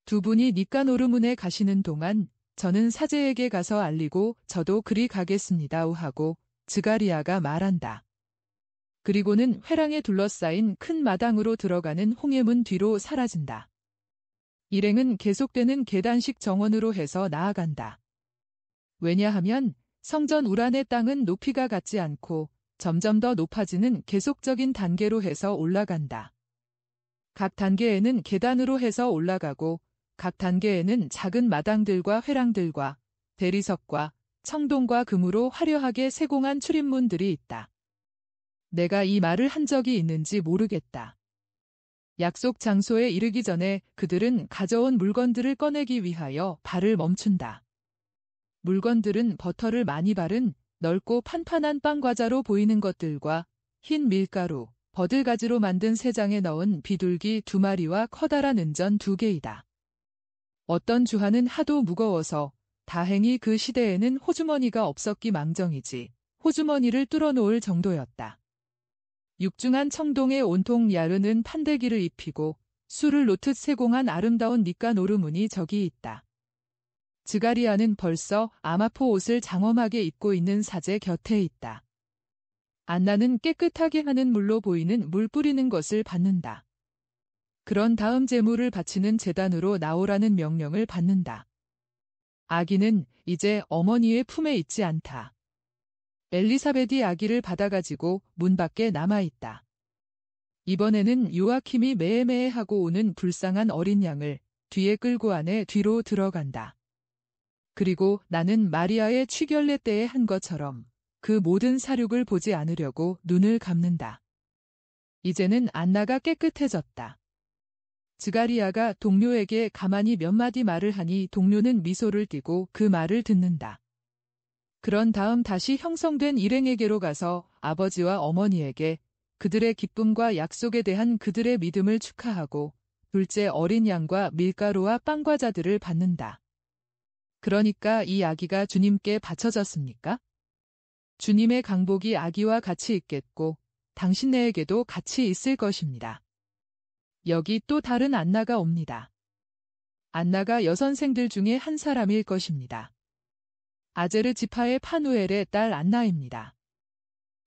두 분이 니까노르문에 가시는 동안 저는 사제에게 가서 알리고 저도 그리 가겠습니다. 하고 즈가리아가 말한다. 그리고는 회랑에 둘러싸인 큰 마당으로 들어가는 홍해문 뒤로 사라진다. 일행은 계속되는 계단식 정원으로 해서 나아간다. 왜냐하면 성전 우란의 땅은 높이가 같지 않고 점점 더 높아지는 계속적인 단계로 해서 올라간다. 각 단계에는 계단으로 해서 올라가고 각 단계에는 작은 마당들과 회랑들과 대리석과 청동과 금으로 화려하게 세공한 출입문들이 있다. 내가 이 말을 한 적이 있는지 모르겠다. 약속 장소에 이르기 전에 그들은 가져온 물건들을 꺼내기 위하여 발을 멈춘다. 물건들은 버터를 많이 바른 넓고 판판한 빵과자로 보이는 것들과 흰 밀가루, 버들가지로 만든 3장에 넣은 비둘기 2마리와 커다란 은전 2개이다. 어떤 주화는 하도 무거워서 다행히 그 시대에는 호주머니가 없었기 망정이지 호주머니를 뚫어놓을 정도였다. 육중한 청동에 온통 야르는 판대기를 입히고 술을 놓듯 세공한 아름다운 니까노르문이 저기 있다. 즈가리아는 벌써 아마포 옷을 장엄하게 입고 있는 사제 곁에 있다. 안나는 깨끗하게 하는 물로 보이는 물 뿌리는 것을 받는다. 그런 다음 제물을 바치는 제단으로 나오라는 명령을 받는다. 아기는 이제 어머니의 품에 있지 않다. 엘리사벳이 아기를 받아가지고 문 밖에 남아있다. 이번에는 요아킴이 매매하고 오는 불쌍한 어린 양을 뒤에 끌고 안에 뒤로 들어간다. 그리고 나는 마리아의 취결례 때에 한 것처럼 그 모든 사륙을 보지 않으려고 눈을 감는다. 이제는 안나가 깨끗해졌다. 즈가리아가 동료에게 가만히 몇 마디 말을 하니 동료는 미소를 띠고 그 말을 듣는다. 그런 다음 다시 형성된 일행에게로 가서 아버지와 어머니에게 그들의 기쁨과 약속에 대한 그들의 믿음을 축하하고 둘째 어린 양과 밀가루와 빵과자들을 받는다. 그러니까 이 아기가 주님께 바쳐졌습니까? 주님의 강복이 아기와 같이 있겠고 당신네에게도 같이 있을 것입니다. 여기 또 다른 안나가 옵니다. 안나가 여선생들 중에 한 사람일 것입니다. 아제르 지파의 파누엘의 딸 안나입니다.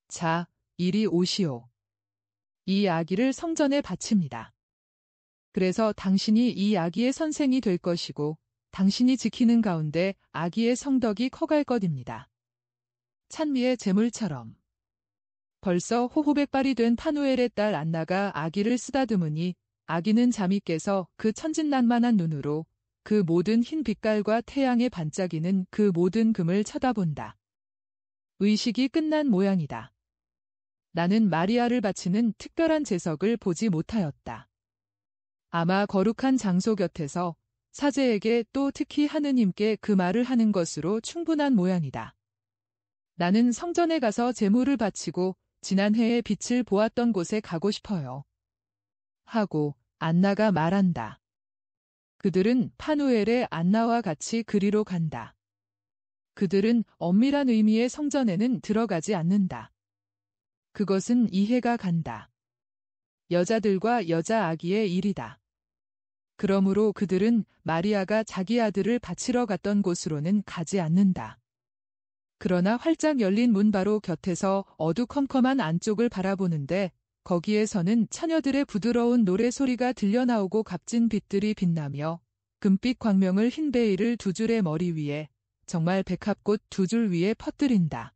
자, 이리 오시오. 이 아기를 성전에 바칩니다. 그래서 당신이 이 아기의 선생이 될 것이고 당신이 지키는 가운데 아기의 성덕이 커갈 것입니다. 찬미의 제물처럼. 벌써 호호백발이 된 파누엘의 딸 안나가 아기를 쓰다듬으니 아기는 잠이 깨서 그 천진난만한 눈으로 그 모든 흰 빛깔과 태양에 반짝이는 그 모든 금을 쳐다본다. 의식이 끝난 모양이다. 나는 마리아를 바치는 특별한 제석을 보지 못하였다. 아마 거룩한 장소 곁에서 사제에게 또 특히 하느님께 그 말을 하는 것으로 충분한 모양이다. 나는 성전에 가서 제물을 바치고 지난해의 빛을 보았던 곳에 가고 싶어요. 하고 안나가 말한다. 그들은 파누엘의 안나와 같이 그리로 간다. 그들은 엄밀한 의미의 성전에는 들어가지 않는다. 그것은 이해가 간다. 여자들과 여자 아기의 일이다. 그러므로 그들은 마리아가 자기 아들을 바치러 갔던 곳으로는 가지 않는다. 그러나 활짝 열린 문 바로 곁에서 어두컴컴한 안쪽을 바라보는데 거기에서는 처녀들의 부드러운 노래소리가 들려나오고 값진 빛들이 빛나며 금빛 광명을 흰 베일을 두 줄의 머리 위에 정말 백합꽃 두 줄 위에 퍼뜨린다.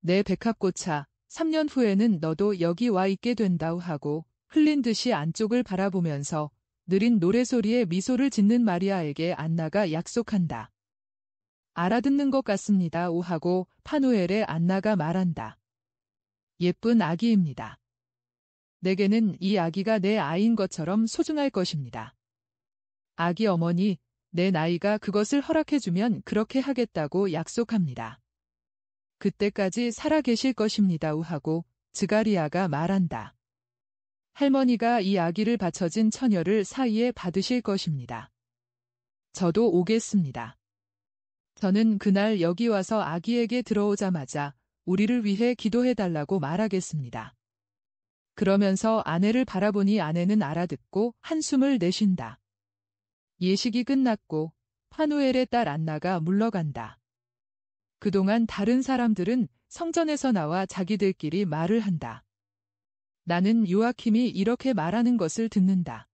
내 백합꽃아, 3년 후에는 너도 여기 와 있게 된다우 하고 흘린 듯이 안쪽을 바라보면서 느린 노래소리에 미소를 짓는 마리아에게 안나가 약속한다. 알아듣는 것 같습니다. 우 하고 파누엘의 안나가 말한다. 예쁜 아기입니다. 내게는 이 아기가 내 아이인 것처럼 소중할 것입니다. 아기 어머니, 내 나이가 그것을 허락해주면 그렇게 하겠다고 약속합니다. 그때까지 살아 계실 것입니다. 우 하고 즈가리아가 말한다. 할머니가 이 아기를 바쳐진 처녀를 사이에 받으실 것입니다. 저도 오겠습니다. 저는 그날 여기 와서 아기에게 들어오자마자 우리를 위해 기도해달라고 말하겠습니다. 그러면서 아내를 바라보니 아내는 알아듣고 한숨을 내쉰다. 예식이 끝났고 파누엘의 딸 안나가 물러간다. 그동안 다른 사람들은 성전에서 나와 자기들끼리 말을 한다. 나는 요아킴이 이렇게 말하는 것을 듣는다.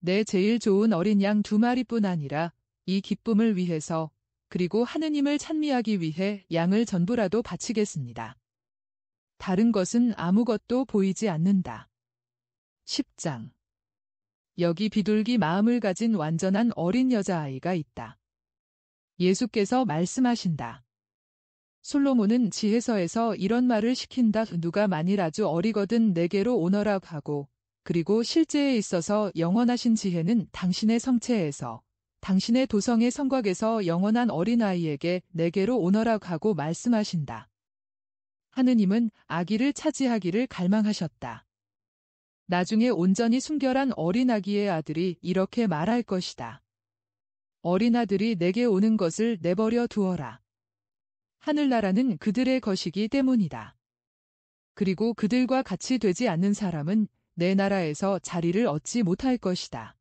내 제일 좋은 어린 양 2마리뿐 아니라 이 기쁨을 위해서 그리고 하느님을 찬미하기 위해 양을 전부라도 바치겠습니다. 다른 것은 아무것도 보이지 않는다. 10장. 여기 비둘기 마음을 가진 완전한 어린 여자아이가 있다. 예수께서 말씀하신다. 솔로몬은 지혜서에서 이런 말을 시킨다. 누가 만일 아주 어리거든 내게로 오너라 하고 그리고 실제에 있어서 영원하신 지혜는 당신의 성체에서 당신의 도성의 성곽에서 영원한 어린아이에게 내게로 오너라 하고 말씀하신다. 하느님은 아기를 차지하기를 갈망하셨다. 나중에 온전히 순결한 어린아기의 아들이 이렇게 말할 것이다. 어린아들이 내게 오는 것을 내버려 두어라. 하늘나라는 그들의 것이기 때문이다. 그리고 그들과 같이 되지 않는 사람은 내 나라에서 자리를 얻지 못할 것이다.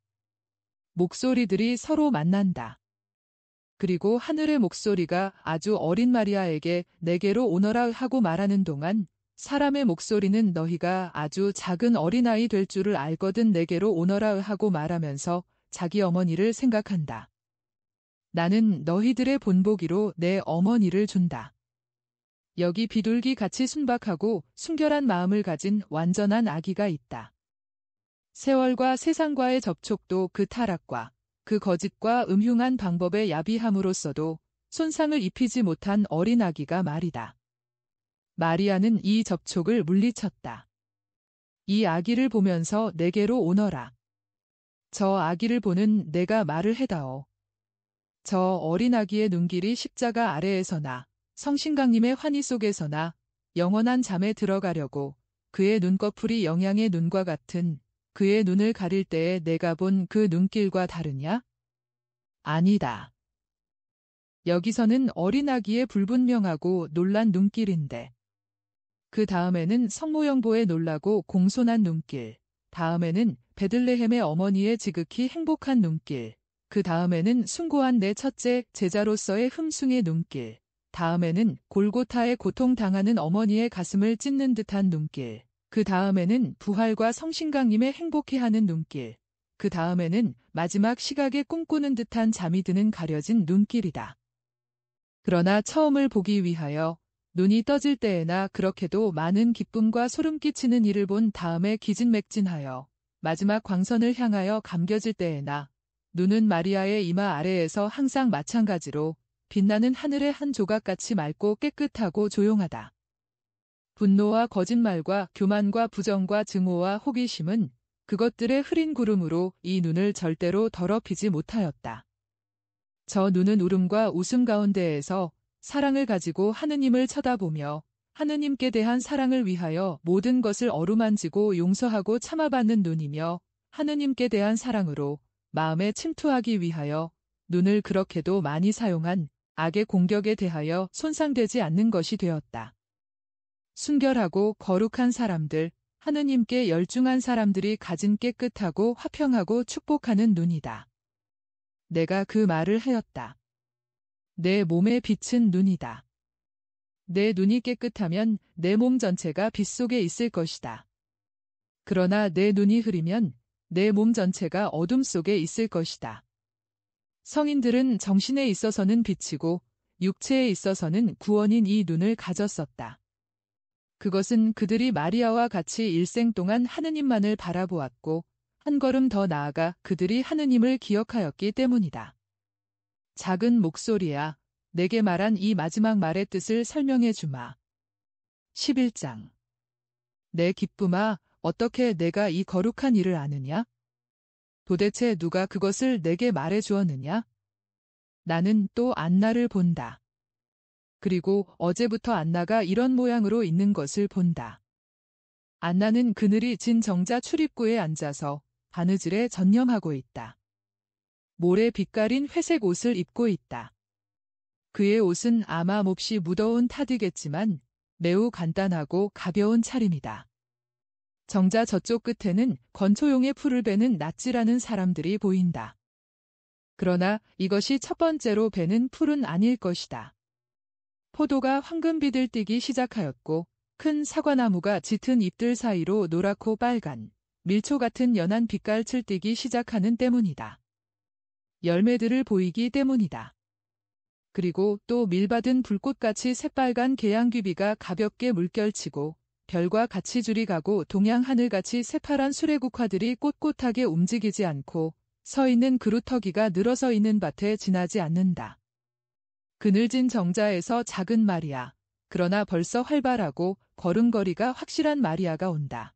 목소리들이 서로 만난다. 그리고 하늘의 목소리가 아주 어린 마리아에게 내게로 오너라 하고 말하는 동안 사람의 목소리는 너희가 아주 작은 어린아이 될 줄을 알거든 내게로 오너라 하고 말하면서 자기 어머니를 생각한다. 나는 너희들의 본보기로 내 어머니를 준다. 여기 비둘기 같이 순박하고 순결한 마음을 가진 완전한 아기가 있다. 세월과 세상과의 접촉도 그 타락과 그 거짓과 음흉한 방법의 야비함으로써도 손상을 입히지 못한 어린 아기가 말이다. 마리아는 이 접촉을 물리쳤다. 이 아기를 보면서 내게로 오너라. 저 아기를 보는 내가 말을 해다오. 저 어린 아기의 눈길이 십자가 아래에서나 성신강림의 환희 속에서나 영원한 잠에 들어가려고 그의 눈꺼풀이 영양의 눈과 같은 그의 눈을 가릴 때에 내가 본 그 눈길과 다르냐? 아니다. 여기서는 어린 아기의 불분명하고 놀란 눈길인데 그 다음에는 성모형보의 놀라고 공손한 눈길, 다음에는 베들레헴의 어머니의 지극히 행복한 눈길, 그 다음에는 숭고한 내 첫째 제자로서의 흠숭의 눈길, 다음에는 골고타에 고통당하는 어머니의 가슴을 찢는 듯한 눈길, 그 다음에는 부활과 성신강림에 행복해하는 눈길, 그 다음에는 마지막 시각에 꿈꾸는 듯한 잠이 드는 가려진 눈길이다. 그러나 처음을 보기 위하여 눈이 떠질 때에나 그렇게도 많은 기쁨과 소름 끼치는 일을 본 다음에 기진맥진하여 마지막 광선을 향하여 감겨질 때에나 눈은 마리아의 이마 아래에서 항상 마찬가지로 빛나는 하늘의 한 조각같이 맑고 깨끗하고 조용하다. 분노와 거짓말과 교만과 부정과 증오와 호기심은 그것들의 흐린 구름으로 이 눈을 절대로 더럽히지 못하였다. 저 눈은 울음과 웃음 가운데에서 사랑을 가지고 하느님을 쳐다보며 하느님께 대한 사랑을 위하여 모든 것을 어루만지고 용서하고 참아받는 눈이며 하느님께 대한 사랑으로 마음에 침투하기 위하여 눈을 그렇게도 많이 사용한 악의 공격에 대하여 손상되지 않는 것이 되었다. 순결하고 거룩한 사람들, 하느님께 열중한 사람들이 가진 깨끗하고 화평하고 축복하는 눈이다. 내가 그 말을 하였다. 내 몸에 빛은 눈이다. 내 눈이 깨끗하면 내 몸 전체가 빛 속에 있을 것이다. 그러나 내 눈이 흐리면 내 몸 전체가 어둠 속에 있을 것이다. 성인들은 정신에 있어서는 빛이고 육체에 있어서는 구원인 이 눈을 가졌었다. 그것은 그들이 마리아와 같이 일생 동안 하느님만을 바라보았고 한 걸음 더 나아가 그들이 하느님을 기억하였기 때문이다. 작은 목소리야, 내게 말한 이 마지막 말의 뜻을 설명해 주마. 11장. 내 기쁨아, 어떻게 내가 이 거룩한 일을 아느냐? 도대체 누가 그것을 내게 말해 주었느냐? 나는 또 안나를 본다. 그리고 어제부터 안나가 이런 모양으로 있는 것을 본다. 안나는 그늘이 진 정자 출입구에 앉아서 바느질에 전념하고 있다. 모래 빛깔인 회색 옷을 입고 있다. 그의 옷은 아마 몹시 무더운 탓이겠지만 매우 간단하고 가벼운 차림이다. 정자 저쪽 끝에는 건초용의 풀을 베는 낫지라는 사람들이 보인다. 그러나 이것이 첫 번째로 베는 풀은 아닐 것이다. 포도가 황금빛을 띠기 시작하였고 큰 사과나무가 짙은 잎들 사이로 노랗고 빨간, 밀초 같은 연한 빛깔을 띠기 시작하는 때문이다. 열매들을 보이기 때문이다. 그리고 또 밀받은 불꽃같이 새빨간 계양귀비가 가볍게 물결치고 별과 같이 줄이 가고 동양 하늘같이 새파란 수레국화들이 꼿꼿하게 움직이지 않고 서 있는 그루터기가 늘어서 있는 밭에 지나지 않는다. 그늘진 정자에서 작은 마리아, 그러나 벌써 활발하고 걸음걸이가 확실한 마리아가 온다.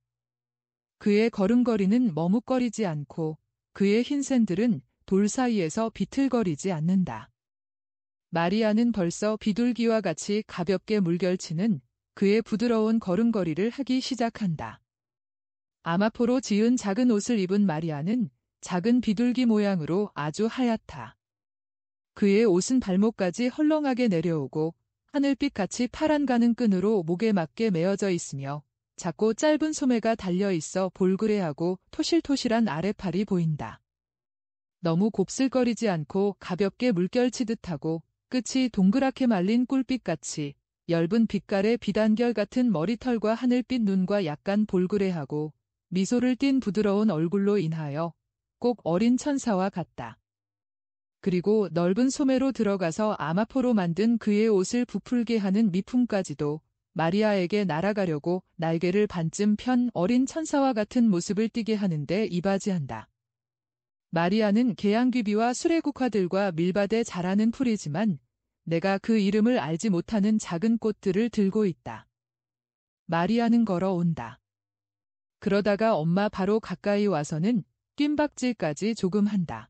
그의 걸음걸이는 머뭇거리지 않고 그의 흰 샌들은 돌 사이에서 비틀거리지 않는다. 마리아는 벌써 비둘기와 같이 가볍게 물결치는 그의 부드러운 걸음걸이를 하기 시작한다. 아마포로 지은 작은 옷을 입은 마리아는 작은 비둘기 모양으로 아주 하얗다. 그의 옷은 발목까지 헐렁하게 내려오고 하늘빛같이 파란 가는 끈으로 목에 맞게 매어져 있으며 작고 짧은 소매가 달려있어 볼그레하고 토실토실한 아래팔이 보인다. 너무 곱슬거리지 않고 가볍게 물결치듯 하고 끝이 동그랗게 말린 꿀빛같이 엷은 빛깔의 비단결 같은 머리털과 하늘빛 눈과 약간 볼그레하고 미소를 띤 부드러운 얼굴로 인하여 꼭 어린 천사와 같다. 그리고 넓은 소매로 들어가서 아마포로 만든 그의 옷을 부풀게 하는 미품까지도 마리아에게 날아가려고 날개를 반쯤 편 어린 천사와 같은 모습을 띠게 하는데 이바지한다. 마리아는 계양귀비와 수레국화들과 밀밭에 자라는 풀이지만 내가 그 이름을 알지 못하는 작은 꽃들을 들고 있다. 마리아는 걸어온다. 그러다가 엄마 바로 가까이 와서는 뜀박질까지 조금 한다.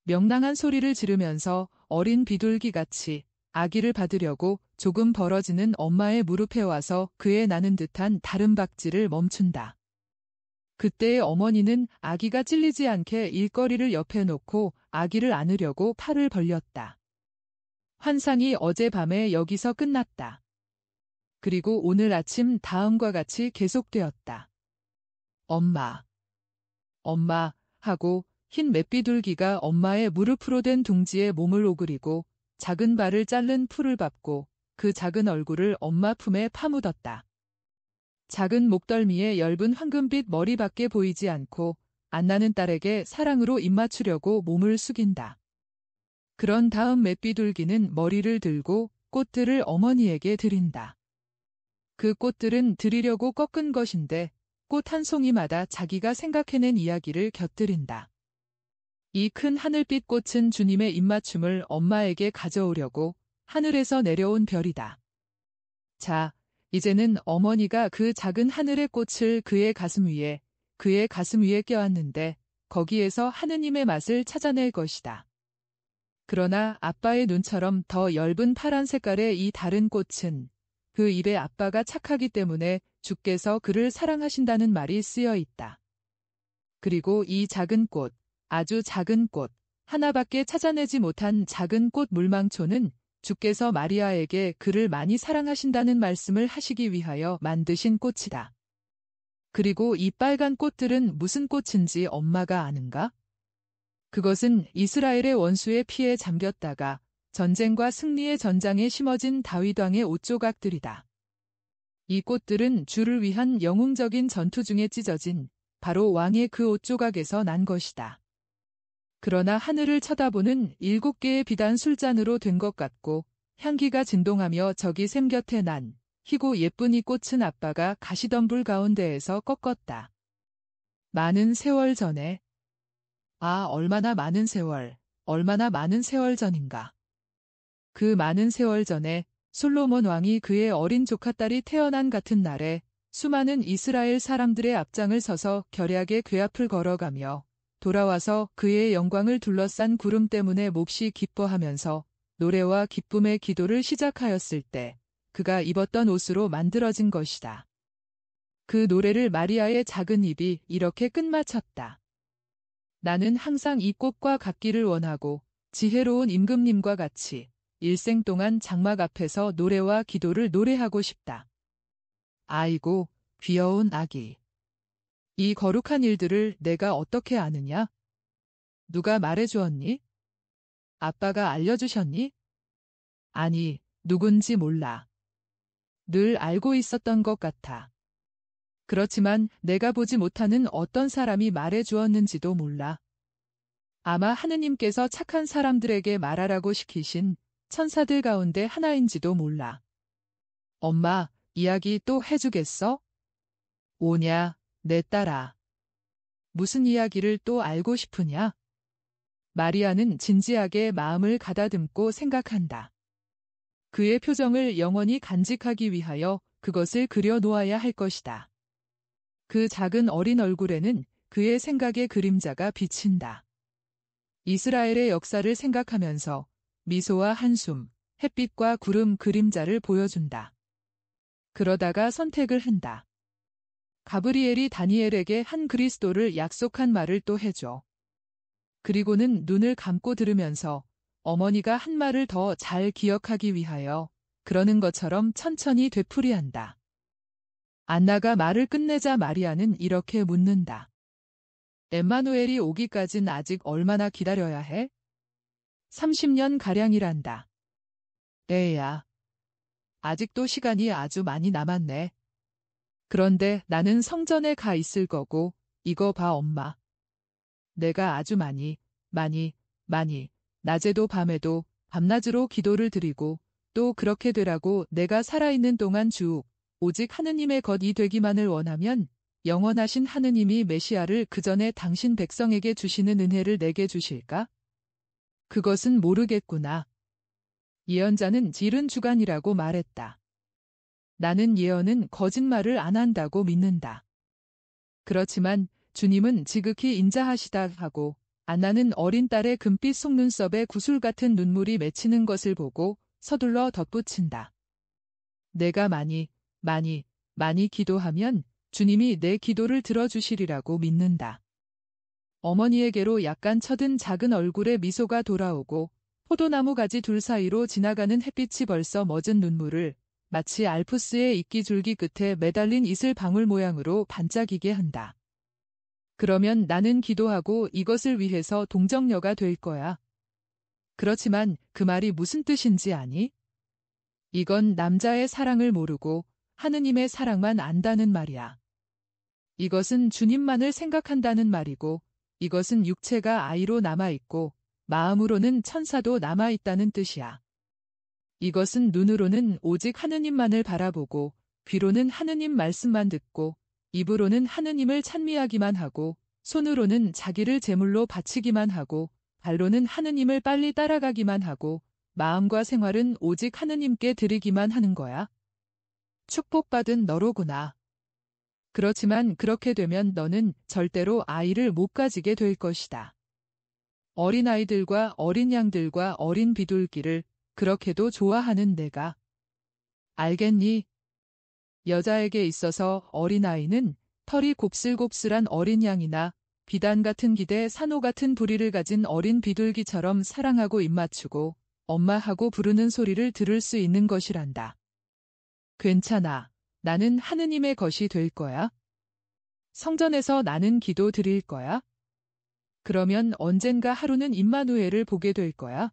명랑한 소리를 지르면서 어린 비둘기같이 아기를 받으려고 조금 벌어지는 엄마의 무릎에 와서 그의 나는 듯한 다름박질을 멈춘다. 그때의 어머니는 아기가 찔리지 않게 일거리를 옆에 놓고 아기를 안으려고 팔을 벌렸다. 환상이 어젯밤에 여기서 끝났다. 그리고 오늘 아침 다음과 같이 계속되었다. 엄마, 엄마 하고 흰 맷비둘기가 엄마의 무릎으로 된 둥지에 몸을 오그리고 작은 발을 자른 풀을 밟고 그 작은 얼굴을 엄마 품에 파묻었다. 작은 목덜미에 엷은 황금빛 머리밖에 보이지 않고 안나는 딸에게 사랑으로 입맞추려고 몸을 숙인다. 그런 다음 맷비둘기는 머리를 들고 꽃들을 어머니에게 드린다. 그 꽃들은 드리려고 꺾은 것인데 꽃 한 송이마다 자기가 생각해낸 이야기를 곁들인다. 이 큰 하늘빛 꽃은 주님의 입맞춤을 엄마에게 가져오려고 하늘에서 내려온 별이다. 자, 이제는 어머니가 그 작은 하늘의 꽃을 그의 가슴 위에 껴안는데 거기에서 하느님의 맛을 찾아낼 것이다. 그러나 아빠의 눈처럼 더 엷은 파란 색깔의 이 다른 꽃은 그 입에 아빠가 착하기 때문에 주께서 그를 사랑하신다는 말이 쓰여 있다. 그리고 이 작은 꽃, 아주 작은 꽃, 하나밖에 찾아내지 못한 작은 꽃 물망초는 주께서 마리아에게 그를 많이 사랑하신다는 말씀을 하시기 위하여 만드신 꽃이다. 그리고 이 빨간 꽃들은 무슨 꽃인지 엄마가 아는가? 그것은 이스라엘의 원수의 피에 잠겼다가 전쟁과 승리의 전장에 심어진 다윗왕의 옷조각들이다. 이 꽃들은 주를 위한 영웅적인 전투 중에 찢어진 바로 왕의 그 옷조각에서 난 것이다. 그러나 하늘을 쳐다보는 7개의 비단 술잔으로 된 것 같고 향기가 진동하며 저기 샘 곁에 난 희고 예쁜 이 꽃은 아빠가 가시덤불 가운데에서 꺾었다. 많은 세월 전에, 얼마나 많은 세월 전인가. 그 많은 세월 전에 솔로몬 왕이 그의 어린 조카딸이 태어난 같은 날에 수많은 이스라엘 사람들의 앞장을 서서 결약의 궤 앞을 걸어가며 돌아와서 그의 영광을 둘러싼 구름 때문에 몹시 기뻐하면서 노래와 기쁨의 기도를 시작하였을 때 그가 입었던 옷으로 만들어진 것이다. 그 노래를 마리아의 작은 입이 이렇게 끝마쳤다. 나는 항상 이 꽃과 같기를 원하고 지혜로운 임금님과 같이 일생 동안 장막 앞에서 노래와 기도를 노래하고 싶다. 아이고, 귀여운 아기. 이 거룩한 일들을 내가 어떻게 아느냐? 누가 말해주었니? 아빠가 알려주셨니? 아니, 누군지 몰라. 늘 알고 있었던 것 같아. 그렇지만 내가 보지 못하는 어떤 사람이 말해주었는지도 몰라. 아마 하느님께서 착한 사람들에게 말하라고 시키신 천사들 가운데 하나인지도 몰라. 엄마, 이야기 또 해주겠어? 오냐, 내 딸아. 무슨 이야기를 또 알고 싶으냐? 마리아는 진지하게 마음을 가다듬고 생각한다. 그의 표정을 영원히 간직하기 위하여 그것을 그려 놓아야 할 것이다. 그 작은 어린 얼굴에는 그의 생각의 그림자가 비친다. 이스라엘의 역사를 생각하면서 미소와 한숨, 햇빛과 구름 그림자를 보여준다. 그러다가 선택을 한다. 가브리엘이 다니엘에게 한 그리스도를 약속한 말을 또 해줘. 그리고는 눈을 감고 들으면서 어머니가 한 말을 더 잘 기억하기 위하여 그러는 것처럼 천천히 되풀이한다. 안나가 말을 끝내자 마리아는 이렇게 묻는다. 엠마누엘이 오기까진 아직 얼마나 기다려야 해? 30년 가량이란다. 에야. 아직도 시간이 아주 많이 남았네. 그런데 나는 성전에 가 있을 거고, 이거 봐 엄마. 내가 아주 많이, 낮에도 밤에도 밤낮으로 기도를 드리고, 또 그렇게 되라고 내가 살아있는 동안 오직 하느님의 것이 되기만을 원하면, 영원하신 하느님이 메시아를 그 전에 당신 백성에게 주시는 은혜를 내게 주실까? 그것은 모르겠구나. 예언자는 질은 주간이라고 말했다. 나는 예언은 거짓말을 안 한다고 믿는다. 그렇지만 주님은 지극히 인자하시다 하고 안나는 어린 딸의 금빛 속눈썹에 구슬 같은 눈물이 맺히는 것을 보고 서둘러 덧붙인다. 내가 많이 기도하면 주님이 내 기도를 들어주시리라고 믿는다. 어머니에게로 약간 처든 작은 얼굴에 미소가 돌아오고 포도나무 가지 둘 사이로 지나가는 햇빛이 벌써 멎은 눈물을 마치 알프스의 이끼줄기 끝에 매달린 이슬 방울 모양으로 반짝이게 한다. 그러면 나는 기도하고 이것을 위해서 동정녀가 될 거야. 그렇지만 그 말이 무슨 뜻인지 아니? 이건 남자의 사랑을 모르고 하느님의 사랑만 안다는 말이야. 이것은 주님만을 생각한다는 말이고 이것은 육체가 아이로 남아있고 마음으로는 천사도 남아있다는 뜻이야. 이것은 눈으로는 오직 하느님만을 바라보고 귀로는 하느님 말씀만 듣고 입으로는 하느님을 찬미하기만 하고 손으로는 자기를 제물로 바치기만 하고 발로는 하느님을 빨리 따라가기만 하고 마음과 생활은 오직 하느님께 드리기만 하는 거야. 축복받은 너로구나. 그렇지만 그렇게 되면 너는 절대로 아이를 못 가지게 될 것이다. 어린아이들과 어린 양들과 어린 비둘기를 그렇게도 좋아하는 내가. 알겠니? 여자에게 있어서 어린아이는 털이 곱슬곱슬한 어린 양이나 비단 같은 기대 산호 같은 부리를 가진 어린 비둘기처럼 사랑하고 입맞추고 엄마하고 부르는 소리를 들을 수 있는 것이란다. 괜찮아. 나는 하느님의 것이 될 거야. 성전에서 나는 기도 드릴 거야. 그러면 언젠가 하루는 임마누엘을 보게 될 거야.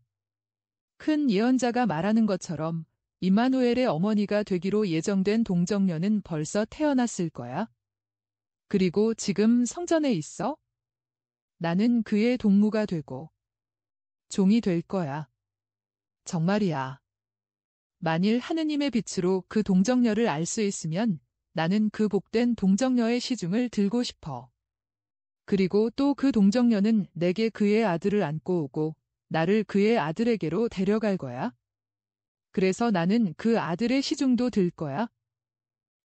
큰 예언자가 말하는 것처럼 임마누엘의 어머니가 되기로 예정된 동정녀는 벌써 태어났을 거야. 그리고 지금 성전에 있어? 나는 그의 동무가 되고 종이 될 거야. 정말이야. 만일 하느님의 빛으로 그 동정녀를 알 수 있으면 나는 그 복된 동정녀의 시중을 들고 싶어. 그리고 또 그 동정녀는 내게 그의 아들을 안고 오고 나를 그의 아들에게로 데려갈 거야. 그래서 나는 그 아들의 시중도 들 거야.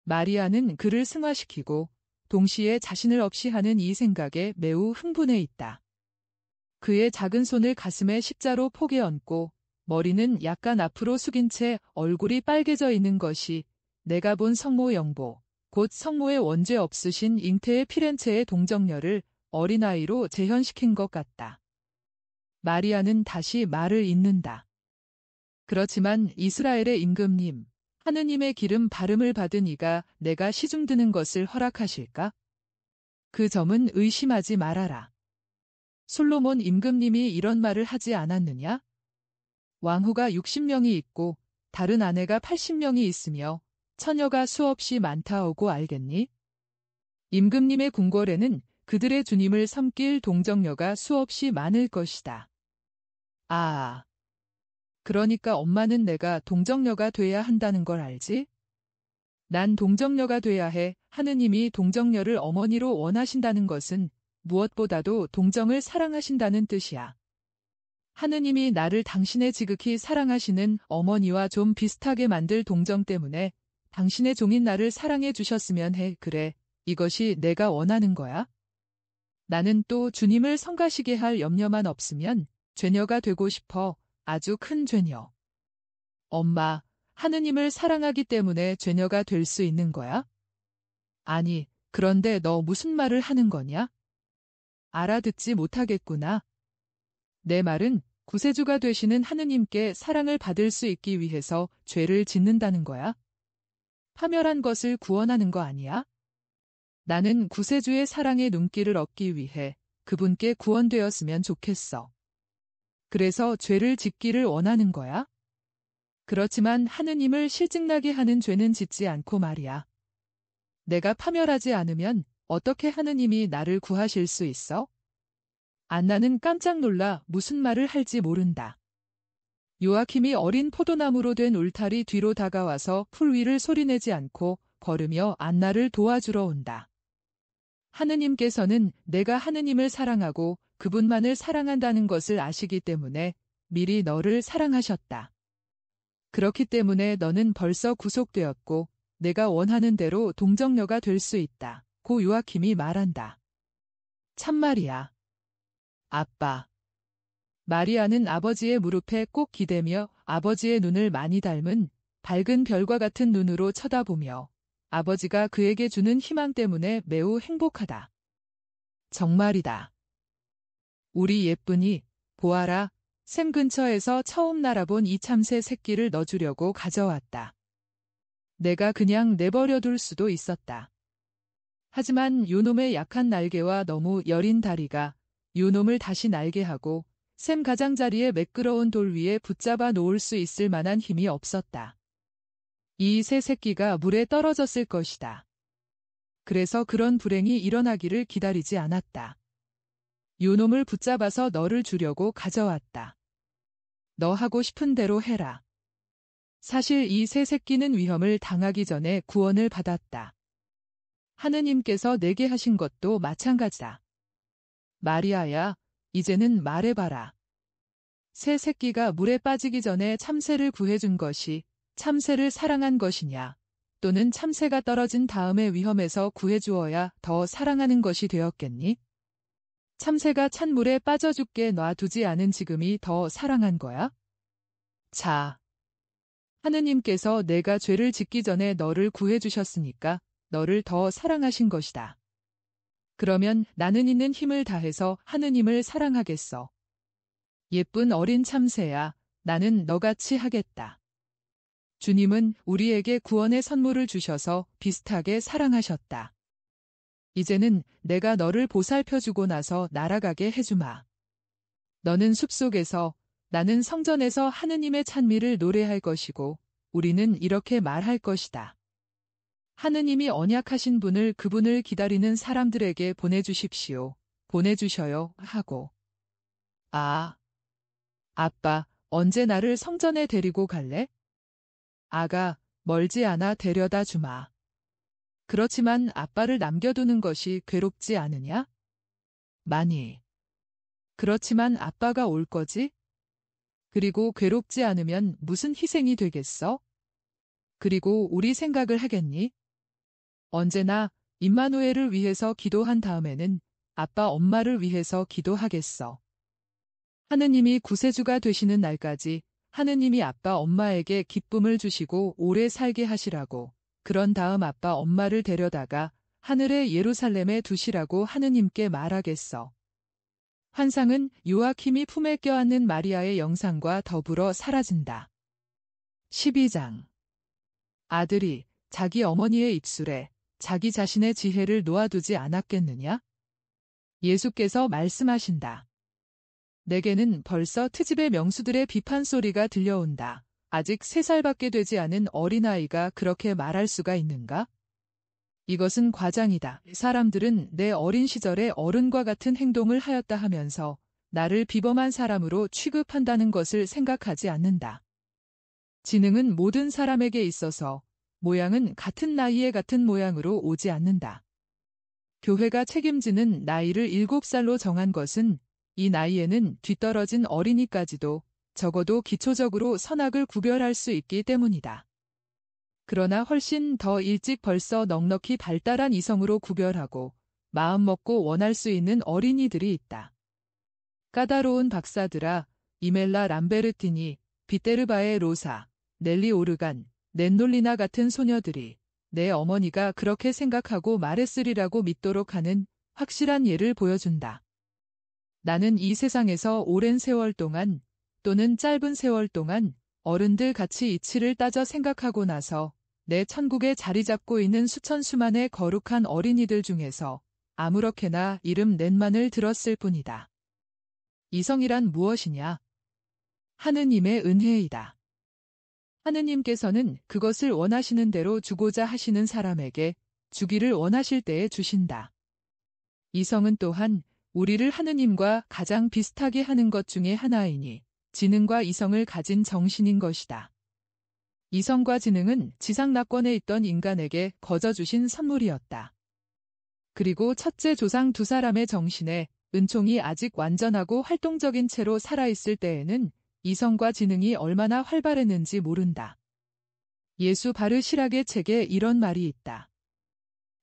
마리아는 그를 승화시키고 동시에 자신을 없이 하는 이 생각에 매우 흥분해 있다. 그의 작은 손을 가슴에 십자로 포개 얹고 머리는 약간 앞으로 숙인 채 얼굴이 빨개져 있는 것이 내가 본 성모 영보, 곧 성모의 원죄 없으신 잉태의 피렌체의 동정녀를 어린아이로 재현시킨 것 같다. 마리아는 다시 말을 잇는다. 그렇지만 이스라엘의 임금님, 하느님의 기름 바름을 받은 이가 내가 시중 드는 것을 허락하실까? 그 점은 의심하지 말아라. 솔로몬 임금님이 이런 말을 하지 않았느냐? 왕후가 60명이 있고 다른 아내가 80명이 있으며 처녀가 수없이 많다오고 알겠니? 임금님의 궁궐에는 그들의 주님을 섬길 동정녀가 수없이 많을 것이다. 아, 그러니까 엄마는 내가 동정녀가 돼야 한다는 걸 알지? 난 동정녀가 돼야 해. 하느님이 동정녀를 어머니로 원하신다는 것은 무엇보다도 동정을 사랑하신다는 뜻이야. 하느님이 나를 당신의 지극히 사랑하시는 어머니와 좀 비슷하게 만들 동정 때문에 당신의 종인 나를 사랑해 주셨으면 해. 그래, 이것이 내가 원하는 거야. 나는 또 주님을 성가시게 할 염려만 없으면 죄녀가 되고 싶어. 아주 큰 죄녀. 엄마, 하느님을 사랑하기 때문에 죄녀가 될 수 있는 거야? 아니, 그런데 너 무슨 말을 하는 거냐? 알아듣지 못하겠구나. 내 말은 구세주가 되시는 하느님께 사랑을 받을 수 있기 위해서 죄를 짓는다는 거야? 파멸한 것을 구원하는 거 아니야? 나는 구세주의 사랑의 눈길을 얻기 위해 그분께 구원되었으면 좋겠어. 그래서 죄를 짓기를 원하는 거야? 그렇지만 하느님을 실증나게 하는 죄는 짓지 않고 말이야. 내가 파멸하지 않으면 어떻게 하느님이 나를 구하실 수 있어? 안나는 깜짝 놀라 무슨 말을 할지 모른다. 요아킴이 어린 포도나무로 된 울타리 뒤로 다가와서 풀 위를 소리내지 않고 걸으며 안나를 도와주러 온다. 하느님께서는 내가 하느님을 사랑하고 그분만을 사랑한다는 것을 아시기 때문에 미리 너를 사랑하셨다. 그렇기 때문에 너는 벌써 구속되었고 내가 원하는 대로 동정녀가 될 수 있다. 고 요아킴이 말한다. 참말이야. 아빠. 마리아는 아버지의 무릎에 꼭 기대며 아버지의 눈을 많이 닮은 밝은 별과 같은 눈으로 쳐다보며 아버지가 그에게 주는 희망 때문에 매우 행복하다. 정말이다. 우리 예쁜이, 보아라, 샘 근처에서 처음 날아본 이 참새 새끼를 넣어주려고 가져왔다. 내가 그냥 내버려둘 수도 있었다. 하지만 요놈의 약한 날개와 너무 여린 다리가 요놈을 다시 날게 하고 샘 가장자리에 매끄러운 돌 위에 붙잡아 놓을 수 있을 만한 힘이 없었다. 이 새 새끼가 물에 떨어졌을 것이다. 그래서 그런 불행이 일어나기를 기다리지 않았다. 요놈을 붙잡아서 너를 주려고 가져왔다. 너 하고 싶은 대로 해라. 사실 이 새 새끼는 위험을 당하기 전에 구원을 받았다. 하느님께서 내게 하신 것도 마찬가지다. 마리아야, 이제는 말해봐라. 새 새끼가 물에 빠지기 전에 참새를 구해준 것이 참새를 사랑한 것이냐, 또는 참새가 떨어진 다음에 위험에서 구해주어야 더 사랑하는 것이 되었겠니? 참새가 찬물에 빠져 죽게 놔두지 않은 지금이 더 사랑한 거야? 자, 하느님께서 내가 죄를 짓기 전에 너를 구해주셨으니까 너를 더 사랑하신 것이다. 그러면 나는 있는 힘을 다해서 하느님을 사랑하겠어. 예쁜 어린 참새야, 나는 너같이 하겠다. 주님은 우리에게 구원의 선물을 주셔서 비슷하게 사랑하셨다. 이제는 내가 너를 보살펴주고 나서 날아가게 해주마. 너는 숲속에서, 나는 성전에서 하느님의 찬미를 노래할 것이고 우리는 이렇게 말할 것이다. 하느님이 언약하신 분을 그분을 기다리는 사람들에게 보내주십시오. 보내주셔요 하고. 아, 아빠, 언제 나를 성전에 데리고 갈래? 아가, 멀지 않아 데려다 주마. 그렇지만 아빠를 남겨두는 것이 괴롭지 않으냐? 많이. 그렇지만 아빠가 올 거지? 그리고 괴롭지 않으면 무슨 희생이 되겠어? 그리고 우리 생각을 하겠니? 언제나 임마누엘을 위해서 기도한 다음에는 아빠 엄마를 위해서 기도하겠어. 하느님이 구세주가 되시는 날까지 하느님이 아빠 엄마에게 기쁨을 주시고 오래 살게 하시라고, 그런 다음 아빠 엄마를 데려다가 하늘의 예루살렘에 두시라고 하느님께 말하겠어. 환상은 요아킴이 품에 껴안는 마리아의 영상과 더불어 사라진다. 12장. 아들이 자기 어머니의 입술에 자기 자신의 지혜를 놓아두지 않았겠느냐? 예수께서 말씀하신다. 내게는 벌써 트집의 명수들의 비판 소리가 들려온다. 아직 3살밖에 되지 않은 어린아이가 그렇게 말할 수가 있는가? 이것은 과장이다. 사람들은 내 어린 시절에 어른과 같은 행동을 하였다 하면서 나를 비범한 사람으로 취급한다는 것을 생각하지 않는다. 지능은 모든 사람에게 있어서 모양은 같은 나이에 같은 모양으로 오지 않는다. 교회가 책임지는 나이를 7살로 정한 것은 이 나이에는 뒤떨어진 어린이까지도 적어도 기초적으로 선악을 구별할 수 있기 때문이다. 그러나 훨씬 더 일찍 벌써 넉넉히 발달한 이성으로 구별하고 마음먹고 원할 수 있는 어린이들이 있다. 까다로운 박사들아, 이멜라 람베르티니, 비테르바의 로사, 넬리 오르간, 넷놀리나 같은 소녀들이 내 어머니가 그렇게 생각하고 말했으리라고 믿도록 하는 확실한 예를 보여준다. 나는 이 세상에서 오랜 세월 동안 또는 짧은 세월 동안 어른들 같이 이치를 따져 생각하고 나서 내 천국에 자리 잡고 있는 수천 수만의 거룩한 어린이들 중에서 아무렇게나 이름 넷만을 들었을 뿐이다. 이성이란 무엇이냐? 하느님의 은혜이다. 하느님께서는 그것을 원하시는 대로 주고자 하시는 사람에게 주기를 원하실 때에 주신다. 이성은 또한 우리를 하느님과 가장 비슷하게 하는 것 중에 하나이니 지능과 이성을 가진 정신인 것이다. 이성과 지능은 지상낙권에 있던 인간에게 거저 주신 선물이었다. 그리고 첫째 조상 2사람의 정신에 은총이 아직 완전하고 활동적인 채로 살아있을 때에는 이성과 지능이 얼마나 활발했는지 모른다. 예수 바르 시락의 책에 이런 말이 있다.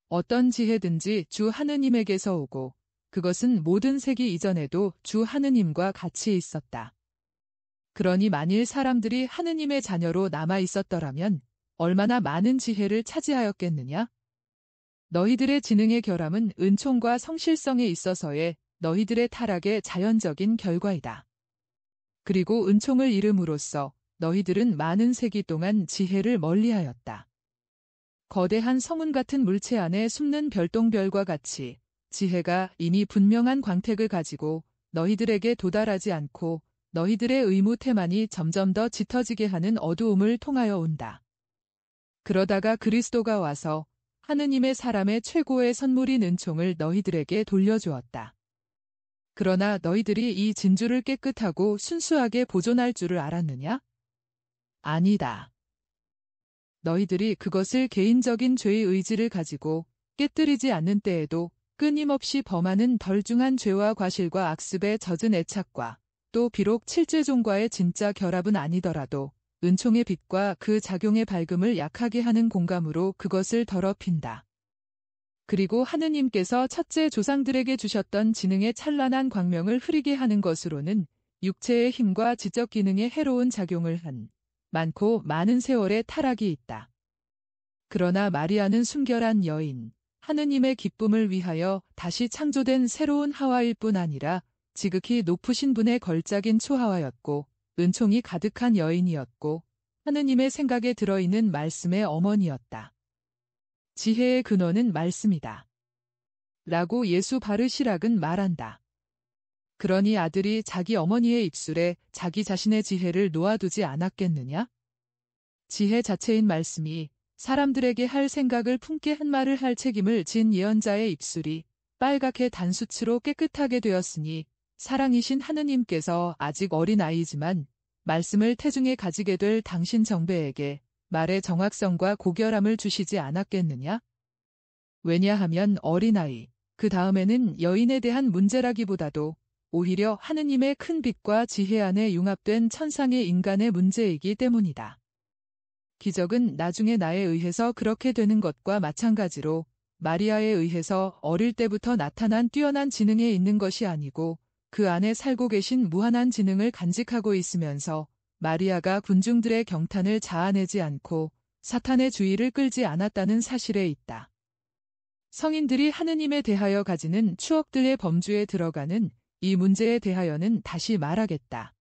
어떤 지혜든지 주 하느님에게서 오고 그것은 모든 세기 이전에도 주 하느님과 같이 있었다. 그러니 만일 사람들이 하느님의 자녀로 남아 있었더라면 얼마나 많은 지혜를 차지하였겠느냐? 너희들의 지능의 결함은 은총과 성실성에 있어서의 너희들의 타락의 자연적인 결과이다. 그리고 은총을 잃음으로써 너희들은 많은 세기 동안 지혜를 멀리하였다. 거대한 성운 같은 물체 안에 숨는 별똥별과 같이 지혜가 이미 분명한 광택을 가지고 너희들에게 도달하지 않고 너희들의 의무태만이 점점 더 짙어지게 하는 어두움을 통하여 온다. 그러다가 그리스도가 와서 하느님의 사람의 최고의 선물인 은총을 너희들에게 돌려주었다. 그러나 너희들이 이 진주를 깨끗하고 순수하게 보존할 줄을 알았느냐? 아니다. 너희들이 그것을 개인적인 죄의 의지를 가지고 깨뜨리지 않는 때에도 끊임없이 범하는 덜중한 죄와 과실과 악습에 젖은 애착과 또 비록 칠죄종과의 진짜 결합은 아니더라도 은총의 빛과 그 작용의 밝음을 약하게 하는 공감으로 그것을 더럽힌다. 그리고 하느님께서 첫째 조상들에게 주셨던 지능의 찬란한 광명을 흐리게 하는 것으로는 육체의 힘과 지적 기능에 해로운 작용을 한 많고 많은 세월의 타락이 있다. 그러나 마리아는 순결한 여인, 하느님의 기쁨을 위하여 다시 창조된 새로운 하와일 뿐 아니라 지극히 높으신 분의 걸작인 초하와였고 은총이 가득한 여인이었고 하느님의 생각에 들어있는 말씀의 어머니였다. 지혜의 근원은 말씀이다. 라고 예수 바르시락은 말한다. 그러니 아들이 자기 어머니의 입술에 자기 자신의 지혜를 놓아두지 않았겠느냐? 지혜 자체인 말씀이 사람들에게 할 생각을 품게 한 말을 할 책임을 진 예언자의 입술이 빨갛게 단수치로 깨끗하게 되었으니 사랑이신 하느님께서 아직 어린아이지만 말씀을 태중에 가지게 될 당신 정배에게 말의 정확성과 고결함을 주시지 않았겠느냐? 왜냐하면 어린아이, 그 다음에는 여인에 대한 문제라기보다도 오히려 하느님의 큰 빛과 지혜 안에 융합된 천상의 인간의 문제이기 때문이다. 기적은 나중에 나에 의해서 그렇게 되는 것과 마찬가지로 마리아에 의해서 어릴 때부터 나타난 뛰어난 지능에 있는 것이 아니고 그 안에 살고 계신 무한한 지능을 간직하고 있으면서 마리아가 군중들의 경탄을 자아내지 않고 사탄의 주의를 끌지 않았다는 사실에 있다. 성인들이 하느님에 대하여 가지는 추억들의 범주에 들어가는 이 문제에 대하여는 다시 말하겠다.